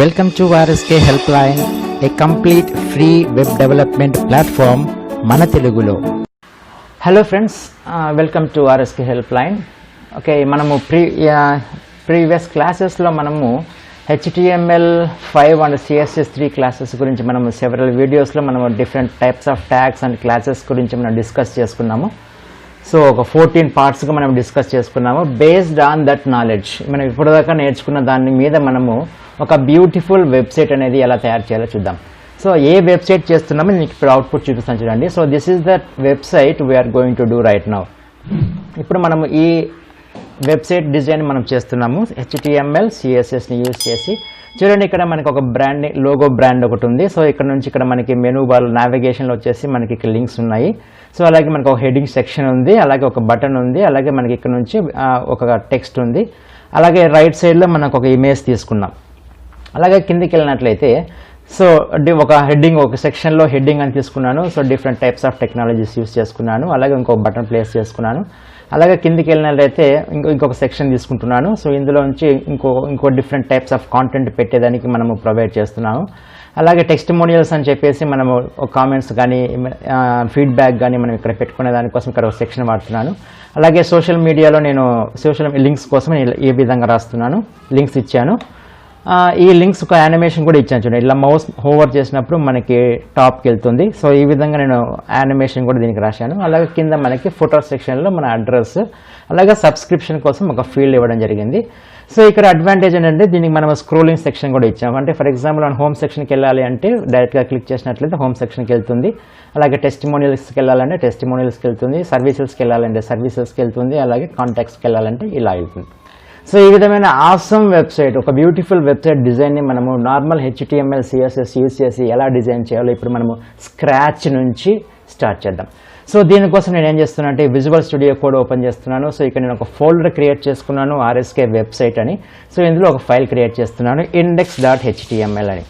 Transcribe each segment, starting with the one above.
Welcome to RSK Helpline, a complete free web development platform మన తెలుగులో. Hello friends, welcome to RSK Helpline. Okay, మనము previous క్లాసెస్లో మనము HTML5 and CSS3 classes గురించి మనము several వీడియోస్లో మనము different types of tags and classes గురించి మనం డిస్కస్ చేసుకున్నాము. సో ఒక 14 పార్ట్స్గా మనం డిస్కస్ చేసుకున్నాము. బేస్డ్ ఆన్ దట్ నాలెడ్జ్ మనం ఇప్పటిదాకా నేర్చుకున్న దాని మీద మనము ఒక బ్యూటిఫుల్ వెబ్సైట్ అనేది ఎలా తయారు చేయాలో చూద్దాం. సో ఏ వెబ్సైట్ చేస్తున్నామో మీకు ఇప్పుడు అవుట్పుట్ చూపిస్తాను చూడండి. So this is that website we are going to do right now. ఇప్పుడు మనము ఈ వెబ్సైట్ డిజైన్ మనం చేస్తున్నాము HTML CSSని యూజ్ చేసి. చూడండి, ఇక్కడ మనకి ఒక బ్రాండ్ లోగో బ్రాండ్ ఒకటి ఉంది. సో ఇక్కడ నుంచి ఇక్కడ మనకి మెనూ బార్ నావిగేషన్లో వచ్చేసి మనకి ఇక్కడ లింక్స్ ఉన్నాయి. సో అలాగే మనకు ఒక హెడ్డింగ్ సెక్షన్ ఉంది, అలాగే ఒక బటన్ ఉంది, అలాగే మనకి ఇక్కడ నుంచి ఒక టెక్స్ట్ ఉంది, అలాగే రైట్ సైడ్లో మనకు ఒక ఇమేజ్ తీసుకున్నాం. అలాగే కిందికి వెళ్ళినట్లయితే సో ఒక హెడ్డింగ్, ఒక సెక్షన్లో హెడ్డింగ్ అని తీసుకున్నాను. So different types of technologies use చేసుకున్నాను. అలాగే ఇంకొక బటన్ ప్లేస్ చేసుకున్నాను. అలాగే కిందికి వెళ్ళినట్లయితే ఇంకొక సెక్షన్ తీసుకుంటున్నాను. సో ఇందులో నుంచి ఇంకో డిఫరెంట్ టైప్స్ ఆఫ్ కాంటెంట్ పెట్టేదానికి మనము ప్రొవైడ్ చేస్తున్నాము. అలాగే టెస్టిమోనియల్స్ అని చెప్పేసి మనము కామెంట్స్ కానీ ఫీడ్బ్యాక్ కానీ మనం ఇక్కడ పెట్టుకునే దానికోసం ఇక్కడ ఒక సెక్షన్ వాడుతున్నాను. అలాగే సోషల్ మీడియాలో నేను సోషల్ లింక్స్ కోసం ఈ విధంగా రాస్తున్నాను, లింక్స్ ఇచ్చాను. ఈ లింక్స్ ఒక యానిమేషన్ కూడా ఇచ్చాను చూడండి. ఇలా మౌస్ హోవర్ చేసినప్పుడు మనకి టాప్కి వెళ్తుంది. సో ఈ విధంగా నేను యానిమేషన్ కూడా దీనికి రాశాను. అలాగే కింద మనకి ఫోటో సెక్షన్లో మన అడ్రస్, అలాగే సబ్స్క్రిప్షన్ కోసం ఒక ఫీల్డ్ ఇవ్వడం జరిగింది. సో ఇక్కడ అడ్వాంటేజ్ ఏంటంటే దీనికి మనం స్క్రోలింగ్ సెక్షన్ కూడా ఇచ్చాము. అంటే ఫర్ ఎగ్జాంపుల్ మనం హోమ్ సెక్షన్కి వెళ్ళాలి అంటే డైరెక్ట్గా క్లిక్ చేసినట్లయితే హోమ్ సెక్షన్కి వెళ్తుంది. అలాగే టెస్టిమోనియల్స్కి వెళ్ళాలంటే టెస్టిమోనియల్స్కి వెళ్తుంది, సర్వీసెస్కి వెళ్ళాలంటే సర్వీసెస్కి వెళ్తుంది, అలాగే కాంటాక్ట్స్కి వెళ్ళాలంటే ఇలా వెళ్తుంది. సో ఈ విధమైన ఆసమ్ వెబ్సైట్, ఒక బ్యూటిఫుల్ వెబ్సైట్ డిజైన్ని మనము నార్మల్ HTML CSS యూజ్ చేసి ఎలా డిజైన్ చేయాలో ఇప్పుడు మనము స్క్రాచ్ నుంచి స్టార్ట్ చేద్దాం. సో దీనికోసం నేను ఏం చేస్తున్నాను అంటే విజువల్ స్టూడియో కోడ్ ఓపెన్ చేస్తున్నాను. సో ఇక్కడ నేను ఒక ఫోల్డర్ క్రియేట్ చేసుకున్నాను, RSK వెబ్సైట్ అని. సో ఇందులో ఒక ఫైల్ క్రియేట్ చేస్తున్నాను, index.html అని.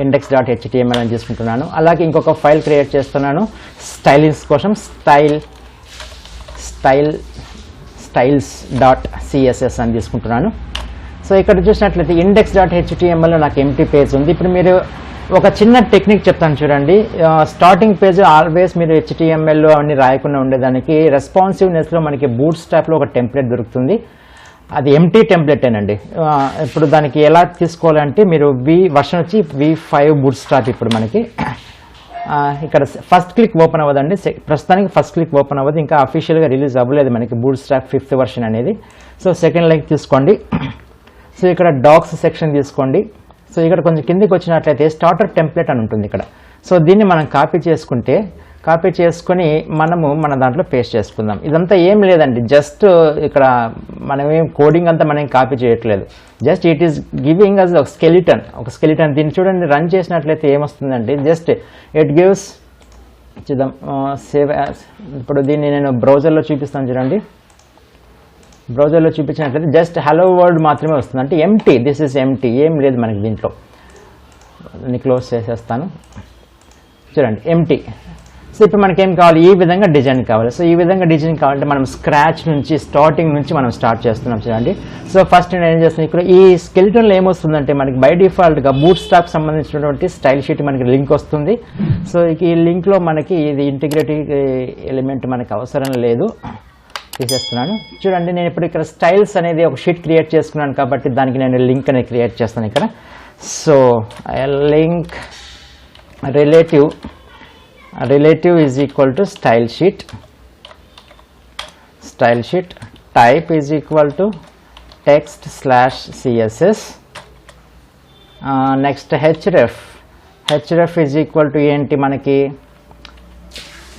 index.html అని తీసుకుంటున్నాను. అలాగే ఇంకొక ఫైల్ క్రియేట్ చేస్తున్నాను స్టైలింగ్స్ కోసం, styles.css అని తీసుకుంటున్నాను. సో ఇక్కడ చూసినట్లయితే index.html లో నాకు ఎంటీ పేజ్ ఉంది. ఇప్పుడు మీరు ఒక చిన్న టెక్నిక్ చెప్తాను చూడండి. స్టార్టింగ్ పేజ్ ఆల్వేస్ మీరు HTML అన్ని రాయకుండా ఉండేదానికి రెస్పాన్సివ్నెస్లో మనకి బూట్ స్ట్రాప్లో ఒక టెంప్లెట్ దొరుకుతుంది. అది ఎంటీ టెంప్లెటేనండి. ఇప్పుడు దానికి ఎలా తీసుకోవాలంటే మీరు వర్షన్ వచ్చి V5 బూట్ స్ట్రాప్. ఇప్పుడు మనకి ఇక్కడ ఫస్ట్ క్లిక్ ఓపెన్ అవ్వదండి, ప్రస్తుతానికి ఫస్ట్ క్లిక్ ఓపెన్ అవ్వదు, ఇంకా అఫీషియల్గా రిలీజ్ అవ్వలేదు మనకి బూట్ స్ట్రాప్ 5th వర్షన్ అనేది. సో సెకండ్ లింక్ తీసుకోండి. సో ఇక్కడ డాక్స్ సెక్షన్ తీసుకోండి. సో ఇక్కడ కొంచెం కిందికి వచ్చినట్లయితే స్టార్టర్ టెంప్లెట్ అని ఉంటుంది ఇక్కడ. సో దీన్ని మనం కాపీ చేసుకొని మనము మన దాంట్లో పేస్ట్ చేసుకుందాం. ఇదంతా ఏం లేదండి, జస్ట్ ఇక్కడ మనమేం కోడింగ్ అంతా మనం కాపీ చేయట్లేదు, just it is giving us ఒక స్కెలిటన్. దీన్ని చూడండి, రన్ చేసినట్లయితే ఏమొస్తుందంటే జస్ట్ ఇట్ గివ్స్, చూద్దాం, సేవ్ యాజ్. ఇప్పుడు దీన్ని నేను బ్రౌజర్లో చూపిస్తాను చూడండి. బ్రౌజర్లో చూపించినట్లయితే జస్ట్ హలో వరల్డ్ మాత్రమే వస్తుంది, అంటే ఎంటీ. దిస్ ఇస్ ఎంటీ, ఏం లేదు మనకి దీంట్లో. నేను క్లోజ్ చేసేస్తాను చూడండి, ఎంటీ. సో ఇప్పుడు మనకేం కావాలి, ఈ విధంగా డిజైన్ కావాలి. సో ఈ విధంగా డిజైన్ కావాలంటే మనం స్క్రాచ్ నుంచి, స్టార్టింగ్ నుంచి మనం స్టార్ట్ చేస్తున్నాం చూడండి. సో ఫస్ట్ నేను ఏం చేస్తున్నాను, ఇక్కడ ఈ స్కెలిటన్లో ఏమొస్తుందంటే మనకి బై డిఫాల్ట్గా బూట్ స్టాప్ సంబంధించినటువంటి స్టైల్ షీట్ మనకి లింక్ వస్తుంది. సో ఈ లింక్లో మనకి ఇది ఇంటిగ్రేటివ్ ఎలిమెంట్ మనకి అవసరం లేదు, తీసేస్తున్నాను. చూడండి, నేను ఇప్పుడు ఇక్కడ స్టైల్స్ అనేది ఒక షీట్ క్రియేట్ చేసుకున్నాను కాబట్టి దానికి నేను లింక్ అనేది క్రియేట్ చేస్తాను ఇక్కడ. So link relative is equal to style sheet, type is equal to text/css, next href is equal to ఏంటి మనకి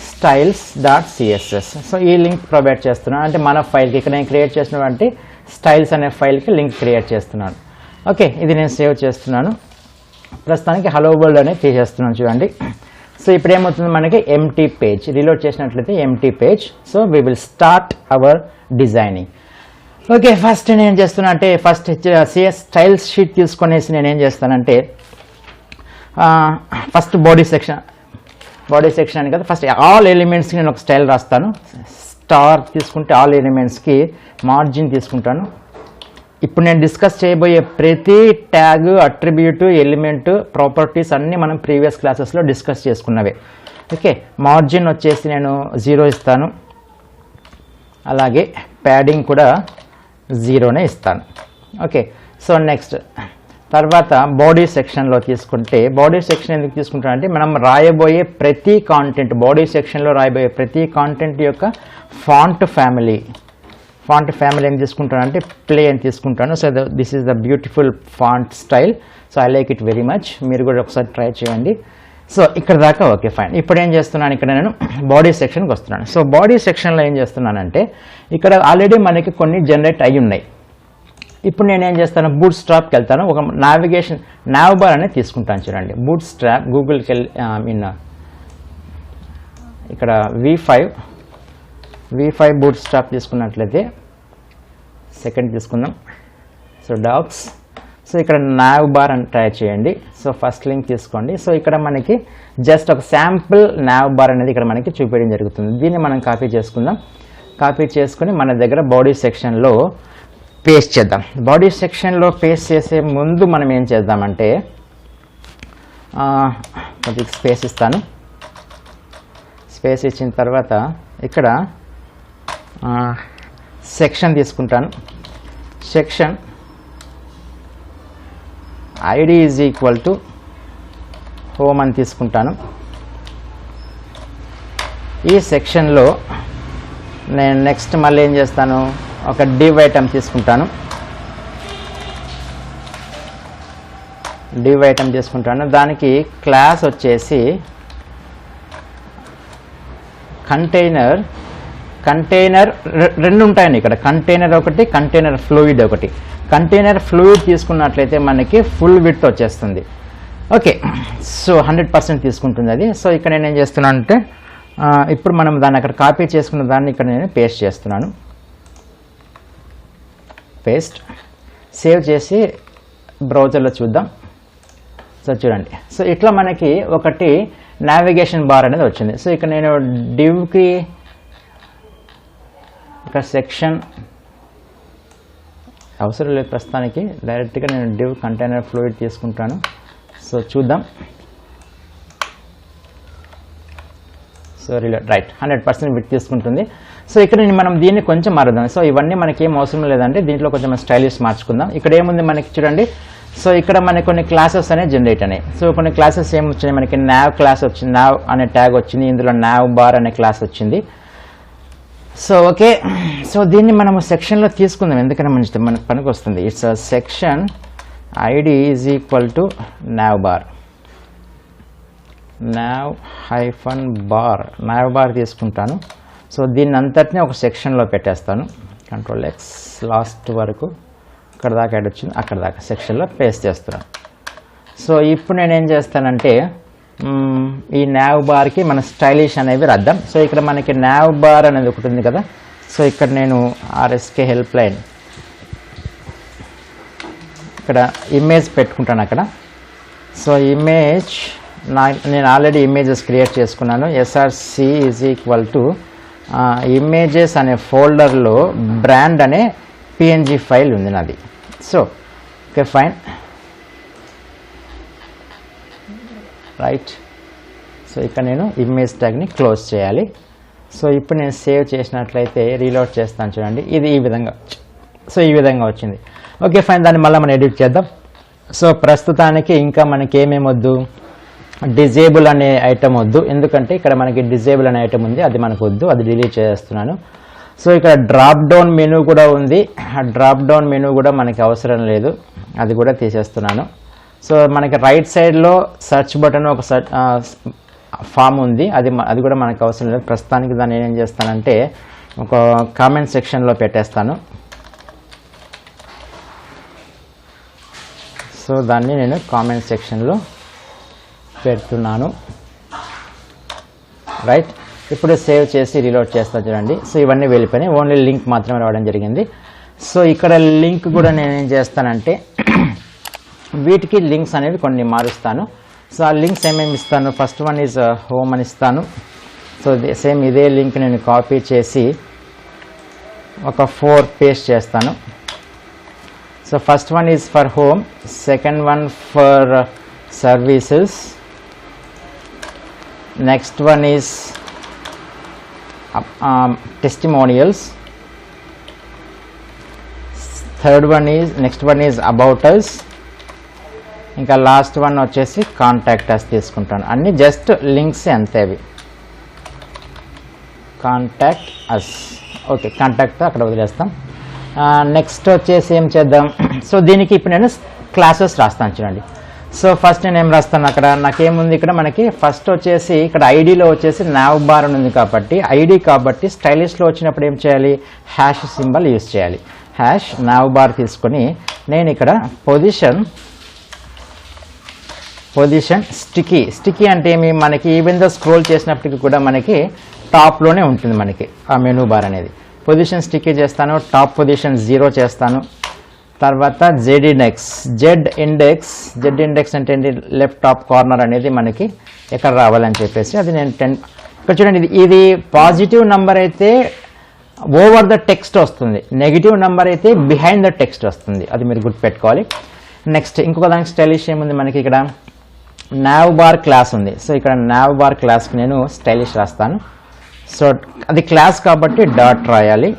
styles.css. సో ఈ లింక్ ప్రొవైడ్ చేస్తున్నాను, అంటే మన ఫైల్కి ఇక్కడ నేను క్రియేట్ చేసినటువంటి స్టైల్స్ అనే ఫైల్కి లింక్ క్రియేట్ చేస్తున్నాను. ఓకే, ఇది నేను సేవ్ చేస్తున్నాను. ప్రస్తుతానికి హలో వరల్డ్ అనేది తీసేస్తున్నాను చూడండి. సో ఇప్పుడు ఏమవుతుంది, మనకి ఎంటీ పేజ్ రీలోడ్ చేసినట్లయితే empty page. So we will start our designing. Okay, first నేను ఏం చేస్తున్నా అంటే ఫస్ట్ CS స్టైల్స్ షీట్ తీసుకొనేసి నేను ఏం చేస్తానంటే ఫస్ట్ బాడీ సెక్షన్ అని కదా, ఫస్ట్ ఆల్ ఎలిమెంట్స్కి నేను ఒక స్టైల్ రాస్తాను. స్టార్ తీసుకుంటే ఆల్ ఎలిమెంట్స్కి మార్జిన్ తీసుకుంటాను. ఇప్పుడు నేను డిస్కస్ చేయబోయే ప్రతి ట్యాగ్, అట్రిబ్యూట్, ఎలిమెంట్, ప్రాపర్టీస్ అన్నీ మనం ప్రీవియస్ క్లాసెస్లో డిస్కస్ చేసుకున్నవే. ఓకే, మార్జిన్ వచ్చేసి నేను 0 ఇస్తాను, అలాగే ప్యాడింగ్ కూడా 0నే ఇస్తాను. ఓకే, సో నెక్స్ట్ తర్వాత బాడీ సెక్షన్లో తీసుకుంటే, బాడీ సెక్షన్ ఎందుకు తీసుకుంటానంటే మనం రాయబోయే ప్రతి కాంటెంట్, బాడీ సెక్షన్లో రాయబోయే ప్రతి కాంటెంట్ యొక్క ఫాంట్ ఫ్యామిలీ ఏం తీసుకుంటానంటే ప్లే అని తీసుకుంటాను. So this is the beautiful font style. So I like it very much. మీరు కూడా ఒకసారి ట్రై చేయండి. సో ఇక్కడ దాకా ఓకే ఫైన్. ఇప్పుడు ఏం చేస్తున్నాను, ఇక్కడ నేను బాడీ సెక్షన్కి వస్తున్నాను. సో బాడీ సెక్షన్లో ఏం చేస్తున్నానంటే ఇక్కడ ఆల్రెడీ మనకి కొన్ని జనరేట్ అయి ఉన్నాయి. ఇప్పుడు నేను ఏం చేస్తాను, బూట్ స్ట్రాప్కి వెళ్తాను, ఒక nav బార్ అనేది తీసుకుంటాను. చూడండి, బూట్ స్ట్రాప్ గూగుల్కి వెళ్ళి ఇక్కడ V5 బూట్ స్ట్రాప్ తీసుకున్నట్లయితే సెకండ్ తీసుకుందాం. సో డాక్స్, సో ఇక్కడ nav బార్ అని ట్రై చేయండి. సో ఫస్ట్ లింక్ తీసుకోండి. సో ఇక్కడ మనకి జస్ట్ ఒక శాంపుల్ nav బార్ అనేది ఇక్కడ మనకి చూపించడం జరుగుతుంది. దీన్ని మనం కాపీ చేసుకుందాం. కాపీ చేసుకుని మన దగ్గర బాడీ సెక్షన్లో పేస్ట్ చేద్దాం. బాడీ సెక్షన్లో పేస్ట్ చేసే ముందు మనం ఏం చేద్దామంటే కొద్దిగా స్పేస్ ఇస్తాను. స్పేస్ ఇచ్చిన తర్వాత ఇక్కడ సెక్షన్ తీసుకుంటాను. Section ID is equal to home అని తీసుకుంటాను. ఈ సెక్షన్లో నేను నెక్స్ట్ మళ్ళీ ఏం చేస్తాను, ఒక div ఐటమ్ తీసుకుంటాను. దానికి క్లాస్ వచ్చేసి కంటైనర్ రెండు ఉంటాయండి ఇక్కడ, కంటైనర్ ఒకటి, కంటైనర్ ఫ్లూయిడ్ ఒకటి. కంటైనర్ ఫ్లూయిడ్ తీసుకున్నట్లయితే మనకి ఫుల్ విడ్త్ వచ్చేస్తుంది. ఓకే, సో 100% తీసుకుంటుంది అది. సో ఇక్కడ నేను ఏం చేస్తున్నాను అంటే ఇప్పుడు మనం దాన్ని అక్కడ కాపీ చేసుకున్న దాన్ని ఇక్కడ నేను పేస్ట్ చేస్తున్నాను. పేస్ట్ సేవ్ చేసి బ్రౌజర్లో చూద్దాం. సో చూడండి, సో ఇట్లా మనకి ఒకటి నావిగేషన్ బార్ అనేది వచ్చింది. సో ఇక్కడ నేను డివ్కి ఇక్కడ సెక్షన్ అవసరం లేదు ప్రస్తుతానికి, డైరెక్ట్గా నేను డివ్ కంటైనర్ ఫ్లూయిడ్ తీసుకుంటాను. సో చూద్దాం. సో రైట్ 100% విడ్త్ తీసుకుంటుంది. సో ఇక్కడ మనం దీన్ని కొంచెం మారుద్దాం. సో ఇవన్నీ మనకి ఏం అవసరం లేదంటే దీంట్లో కొంచెం స్టైలిష్ మార్చుకుందాం. ఇక్కడ ఏముంది మనకి చూడండి, సో ఇక్కడ మనకి కొన్ని క్లాసెస్ అనేవి జనరేట్ అయినాయి. సో కొన్ని క్లాసెస్ ఏమొచ్చినాయి, మనకి nav క్లాస్ వచ్చింది, nav అనే ట్యాగ్ వచ్చింది, ఇందులో nav బార్ అనే క్లాస్ వచ్చింది. సో ఓకే, సో దీన్ని మనము సెక్షన్లో తీసుకుందాం, ఎందుకంటే మనకి పనికి వస్తుంది. It's section ID is equal to nav bar, nav bar తీసుకుంటాను. సో దీన్ని అంతటినీ ఒక సెక్షన్లో పెట్టేస్తాను. Ctrl+X లాస్ట్ వరకు అక్కడ దాకా యాడ్ వచ్చింది, అక్కడ దాకా సెక్షన్లో పేస్ట్ చేస్తున్నాను. సో ఇప్పుడు నేనేం చేస్తానంటే ఈ nav బార్కి మన స్టైలిష్ అనేవి రాద్దాం. సో ఇక్కడ మనకి nav బార్ అనేది ఒకటి ఉంది కదా. సో ఇక్కడ నేను RSK హెల్ప్ లైన్ ఇక్కడ ఇమేజ్ పెట్టుకుంటాను అక్కడ. సో ఇమేజ్ నేను ఆల్రెడీ ఇమేజెస్ క్రియేట్ చేసుకున్నాను. src is equal to images అనే ఫోల్డర్లో బ్రాండ్ అనే PNG ఫైల్ ఉంది నాది. So okay fine, right. So ఇక్కడ నేను ఇమేజ్ ట్యాగ్ని క్లోజ్ చేయాలి. సో ఇప్పుడు నేను సేవ్ చేసినట్లయితే రీలోడ్ చేస్తాను చూడండి, ఇది ఈ విధంగా. సో ఈ విధంగా వచ్చింది. ఓకే ఫైన్, దాన్ని మళ్ళీ మనం ఎడిట్ చేద్దాం. సో ప్రస్తుతానికి ఇంకా మనకి ఏమేమి వద్దు, డిజేబుల్ అనే ఐటమ్ వద్దు, ఎందుకంటే ఇక్కడ మనకి డిజేబుల్ అనే ఐటమ్ ఉంది, అది మనకు వద్దు, అది డిలీట్ చేస్తున్నాను. సో ఇక్కడ డ్రాప్ డౌన్ మెనూ కూడా ఉంది, ఆ డ్రాప్ డౌన్ మెనూ కూడా మనకి అవసరం లేదు, అది కూడా తీసేస్తున్నాను. సో మనకి రైట్ సైడ్లో సెర్చ్ బటన్ ఒక ఫామ్ ఉంది, అది కూడా మనకు అవసరం లేదు ప్రస్తుతానికి. దాన్ని ఏం చేస్తానంటే ఒక కామెంట్ సెక్షన్లో పెట్టేస్తాను. సో దాన్ని నేను కామెంట్ సెక్షన్లో పెడుతున్నాను, రైట్. ఇప్పుడు సేవ్ చేసి రీలోడ్ చేస్తాను చూడండి. సో ఇవన్నీ వెళ్ళిపోయినాయి, ఓన్లీ లింక్ మాత్రమే రావడం జరిగింది. సో ఇక్కడ లింక్ కూడా నేను ఏం చేస్తానంటే వీటికి లింక్స్ అనేవి కొన్ని మారుస్తాను. సో ఆ లింక్స్ ఏమేమి ఇస్తాను, ఫస్ట్ వన్ ఈజ్ హోమ్ అని ఇస్తాను. సో సేమ్ ఇదే లింక్ నేను కాపీ చేసి ఒక 4 పేస్ట్ చేస్తాను. So first one is for home, second one for services, next one is testimonials, next one is about us, ఇంకా లాస్ట్ వన్ వచ్చేసి కాంటాక్ట్ అస్ తీసుకుంటాను. అన్ని జస్ట్ లింక్స్ అంతే అవి. కాంటాక్ట్ అస్, ఓకే, కాంటాక్ట్ అక్కడ వదిలేస్తాం. నెక్స్ట్ వచ్చేసి ఏం చేద్దాం, సో దీనికి ఇప్పుడు నేను క్లాసెస్ రాస్తాను చూడండి. సో ఫస్ట్ నేను ఏం రాస్తాను, అక్కడ నాకేముంది, ఇక్కడ మనకి ఫస్ట్ వచ్చేసి ఇక్కడ ఐడిలో వచ్చేసి నావ్ బార్ అని ఉంది కాబట్టి ఐడి కాబట్టి స్టైలిష్లో వచ్చినప్పుడు ఏం చేయాలి, హ్యాష్ సింబల్ యూజ్ చేయాలి. హ్యాష్ నావ్ బార్ తీసుకొని నేను ఇక్కడ పొజిషన్ స్టికీ అంటే ఏమి, మనకి ఈవెన్ దో స్క్రోల్ చేసినప్పటికీ కూడా మనకి టాప్లోనే ఉంటుంది మనకి ఆ మెనూ బార్ అనేది. పొజిషన్ స్టికీ చేస్తాను, టాప్ పొజిషన్ 0 చేస్తాను. తర్వాత జెడ్ ఇండెక్స్ అంటే ఏంటి, లెఫ్ట్ టాప్ కార్నర్ అనేది మనకి ఎక్కడ రావాలని చెప్పేసి అది నేను 10. ఇక్కడ చూడండి, ఇది పాజిటివ్ నెంబర్ అయితే ఓవర్ ద టెక్స్ట్ వస్తుంది, నెగిటివ్ నెంబర్ అయితే బిహైండ్ ద టెక్స్ట్ వస్తుంది, అది మీరు గుర్తుపెట్టుకోవాలి. నెక్స్ట్ ఇంకొక దానికి స్టైలిష్ ఏముంది మనకి, ఇక్కడ నావ్ బార్ క్లాస్ ఉంది. సో ఇక్కడ నావ్ బార్ క్లాస్కి నేను స్టైలిష్ రాస్తాను. సో అది క్లాస్ కాబట్టి డాట్ రాయాలి.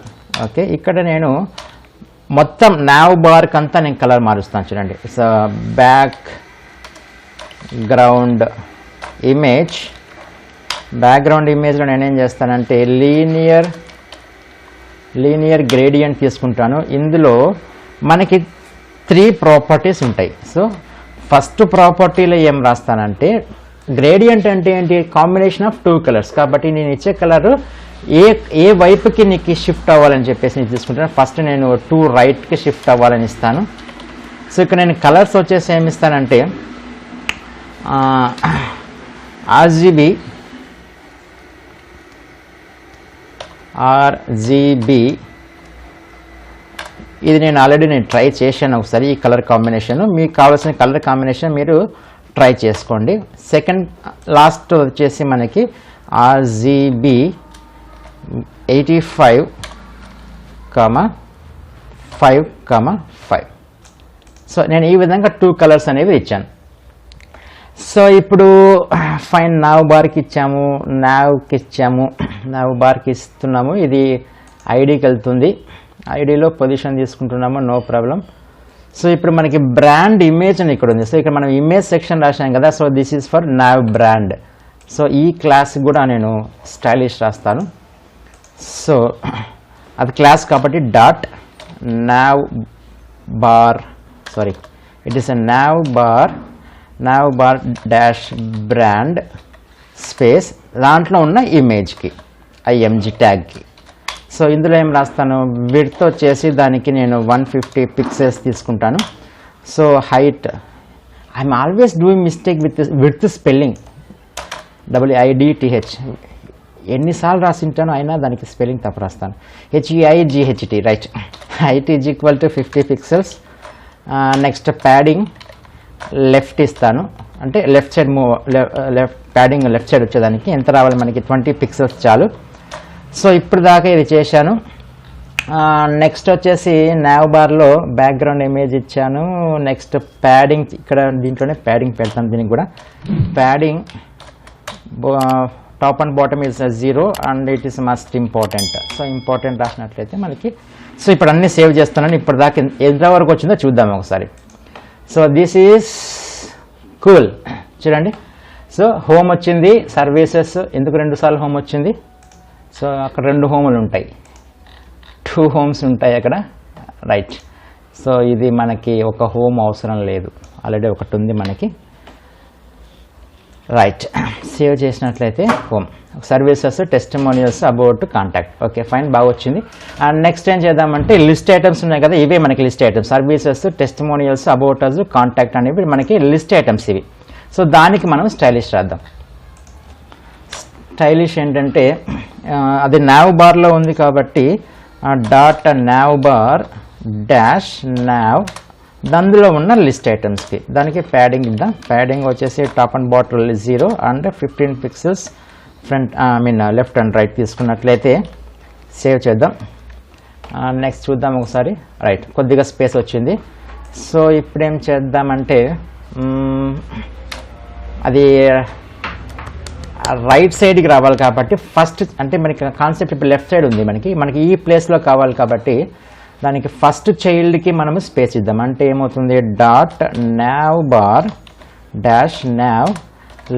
ఓకే, ఇక్కడ నేను మొత్తం నావ్ బార్కి అంతా నేను కలర్ మారుస్తాను చూడండి. సో బ్యాక్గ్రౌండ్ ఇమేజ్లో నేనేం చేస్తానంటే లీనియర్ గ్రేడియంట్ తీసుకుంటాను. ఇందులో మనకి 3 ప్రాపర్టీస్ ఉంటాయి. సో ఫస్ట్ ప్రాపర్టీలో ఏం రాస్తానంటే, గ్రేడియంట్ అంటే ఏంటి, కాంబినేషన్ ఆఫ్ 2 కలర్స్ కాబట్టి నేను ఇచ్చే కలర్ ఏ వైపుకి నీకు షిఫ్ట్ అవ్వాలని చెప్పేసి నేను తీసుకుంటాను. ఫస్ట్ నేను 2 రైట్కి షిఫ్ట్ అవ్వాలని ఇస్తాను. సో ఇక్కడ నేను కలర్స్ వచ్చేసి ఏమి ఇస్తానంటే ఆర్జీబీ, ఇది నేను ఆల్రెడీ ట్రై చేశాను ఒకసారి ఈ కలర్ కాంబినేషన్. మీకు కావాల్సిన కలర్ కాంబినేషన్ మీరు ట్రై చేసుకోండి. సెకండ్ లాస్ట్ వచ్చేసి మనకి ఆర్జీబీ 85,5,5. సో నేను ఈ విధంగా 2 కలర్స్ అనేవి ఇచ్చాను. సో ఇప్పుడు ఫైన్ నావ్ బార్కి ఇచ్చాము, నావ్ బార్కి ఇస్తున్నాము. ఇది ఐడికి వెళ్తుంది, ఐడిలో పొజిషన్ తీసుకుంటున్నాము, నో ప్రాబ్లం. సో ఇప్పుడు మనకి బ్రాండ్ ఇమేజ్ అని ఇక్కడ ఉంది. సో ఇక్కడ మనం ఇమేజ్ సెక్షన్ రాసాం కదా, so this is for now brand. So ఈ క్లాస్ కూడా నేను స్టైలిష్ రాస్తాను. సో అది క్లాస్ కాబట్టి dot now bar, sorry it is a now bar dash brand space, దాంట్లో ఉన్న ఇమేజ్కి IMG ట్యాగ్కి. సో ఇందులో ఏం రాస్తాను, విడ్త్ వచ్చేసి దానికి నేను 150 పిక్సెల్స్ తీసుకుంటాను. So height, I'm always doing mistake with spelling, WIDTH ఎన్నిసార్లు రాసింటానో అయినా దానికి స్పెల్లింగ్ తప్పు రాస్తాను. HEIGHT, right. Height is equal to 50 pixels. Next padding left ఇస్తాను, అంటే left side padding left side వచ్చేదానికి ఎంత రావాలి మనకి, 20 పిక్సెల్స్ చాలు. సో ఇప్పుడు దాకా ఇది చేశాను. నెక్స్ట్ వచ్చేసి నావ్ బార్లో బ్యాక్గ్రౌండ్ ఇమేజ్ ఇచ్చాను. నెక్స్ట్ ప్యాడింగ్, ఇక్కడ దీంట్లోనే ప్యాడింగ్ పెడతాను. దీనికి కూడా padding top and bottom is 0 and it is must important. So important రాసినట్లయితే మనకి, సో ఇప్పుడు అన్నీ సేవ్ చేస్తున్నాను. ఇప్పుడు దాకా ఎంతవరకు వచ్చిందో చూద్దాం ఒకసారి. సో దిస్ ఈజ్ కూల్, చూడండి. సో హోమ్ వచ్చింది, సర్వీసెస్, ఎందుకు 2 సార్లు హోమ్ వచ్చింది, సో అక్కడ 2 హోములు ఉంటాయి, 2 హోమ్స్ ఉంటాయి అక్కడ, రైట్. సో ఇది మనకి ఒక హోమ్ అవసరం లేదు, ఆల్రెడీ ఒకటి ఉంది మనకి, రైట్. సేవ్ చేసినట్లయితే home, services, testimonials, about, contact. Okay fine, బాగా వచ్చింది. అండ్ నెక్స్ట్ ఏం చేద్దామంటే లిస్ట్ ఐటమ్స్ ఉన్నాయి కదా, ఇవే మనకి list items, services, testimonials, about us, contact అనేవి మనకి లిస్ట్ ఐటమ్స్ ఇవి. సో దానికి మనం స్టైలిష్ రాద్దాం. స్టైలిష్ ఏంటంటే అది నావ్ బార్లో ఉంది కాబట్టి dot now bar dash now, దానిలో ఉన్న లిస్ట్ ఐటమ్స్కి దానికి ప్యాడింగ్ ఇద్దాం. ప్యాడింగ్ వచ్చేసి top and bottom 0 and 15 pixels front, left and right తీసుకున్నట్లయితే సేవ్ చేద్దాం. నెక్స్ట్ చూద్దాం ఒకసారి, రైట్. కొద్దిగా స్పేస్ వచ్చింది. సో ఇప్పుడు ఏం చేద్దామంటే అది రైట్ సైడ్కి రావాలి కాబట్టి ఫస్ట్ అంటే మనకి కాన్సెప్ట్ ఇప్పుడు లెఫ్ట్ సైడ్ ఉంది, మనకి ఈ ప్లేస్లో కావాలి కాబట్టి దానికి ఫస్ట్ చైల్డ్కి మనము స్పేస్ ఇద్దాం. అంటే ఏమవుతుంది, dot nav bar dash nav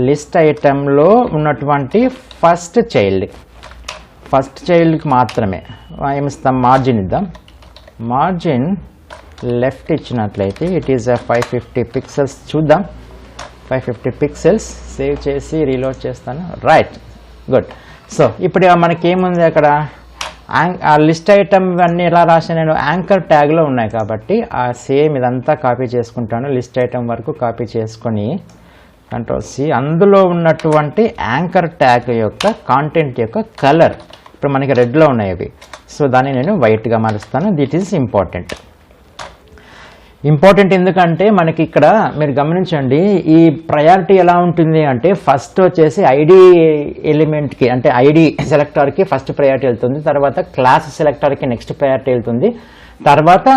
list ఐటెంలో ఉన్నటువంటి ఫస్ట్ చైల్డ్కి మాత్రమే ఏమిస్తాం, మార్జిన్ ఇద్దాం. మార్జిన్ లెఫ్ట్ ఇచ్చినట్లయితే ఇట్ ఈస్ 550 పిక్సెల్స్. చూద్దాం, 550 పిక్సెల్స్. సేవ్ చేసి రీలోడ్ చేస్తాను. Right, good. సో ఇప్పుడు మనకేముంది అక్కడ, ఆ లిస్ట్ ఐటమ్ అన్నీ ఎలా రాసాను నేను, యాంకర్ ట్యాగ్లో ఉన్నాయి కాబట్టి ఆ సేమ్ ఇదంతా కాపీ చేసుకుంటాను. లిస్ట్ ఐటమ్ వరకు కాపీ చేసుకొని Ctrl+C, అందులో ఉన్నటువంటి యాంకర్ ట్యాగ్ యొక్క కాంటెంట్ యొక్క కలర్ ఇప్పుడు మనకి రెడ్లో ఉన్నాయి అవి. సో దాన్ని నేను వైట్గా మారుస్తాను. దిట్ ఈజ్ ఇంపార్టెంట్ ఎందుకంటే మనకి ఇక్కడ మీరు గమనించండి, ఈ ప్రయారిటీ ఎలా ఉంటుంది అంటే ఫస్ట్ వచ్చేసి ఐడి ఎలిమెంట్కి అంటే ఐడి సెలెక్టర్కి ఫస్ట్ ప్రయారిటీ వెళ్తుంది, తర్వాత క్లాస్ సెలెక్టర్కి నెక్స్ట్ ప్రయారిటీ వెళ్తుంది, తర్వాత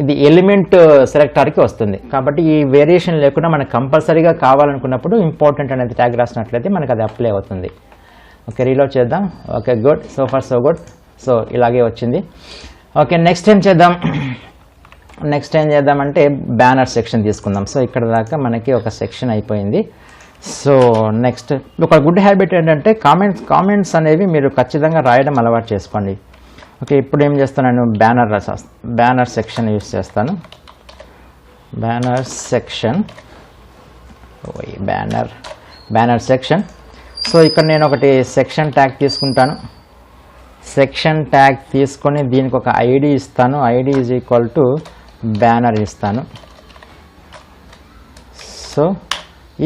ఇది ఎలిమెంట్ సెలెక్టర్కి వస్తుంది. కాబట్టి ఈ వేరియేషన్ లేకుండా మనకు కంపల్సరీగా కావాలనుకున్నప్పుడు ఇంపార్టెంట్ అనేది ట్యాగ్ రాసినట్లయితే మనకు అది అప్లై అవుతుంది. ఓకే, రీలోడ్ చేద్దాం. Okay, good. So for so good. So ఇలాగే వచ్చింది. ఓకే, నెక్స్ట్ ఏం చేద్దామంటే బ్యానర్ సెక్షన్ తీసుకుందాం. సో ఇక్కడ దాకా మనకి ఒక సెక్షన్ అయిపోయింది. సో నెక్స్ట్ ఒక గుడ్ హ్యాబిట్ ఏంటంటే కామెంట్స్ అనేవి మీరు ఖచ్చితంగా రాయడం అలవాటు చేసుకోండి. ఓకే, ఇప్పుడు ఏం చేస్తాను, నేను బ్యానర్ సెక్షన్ యూస్ చేస్తాను. Banner section. సో ఇక్కడ నేను ఒకటి సెక్షన్ ట్యాగ్ తీసుకుంటాను. సెక్షన్ ట్యాగ్ తీసుకొని దీనికి ఒక ఐడి ఇస్తాను. ID is equal to banner ఇస్తాను. సో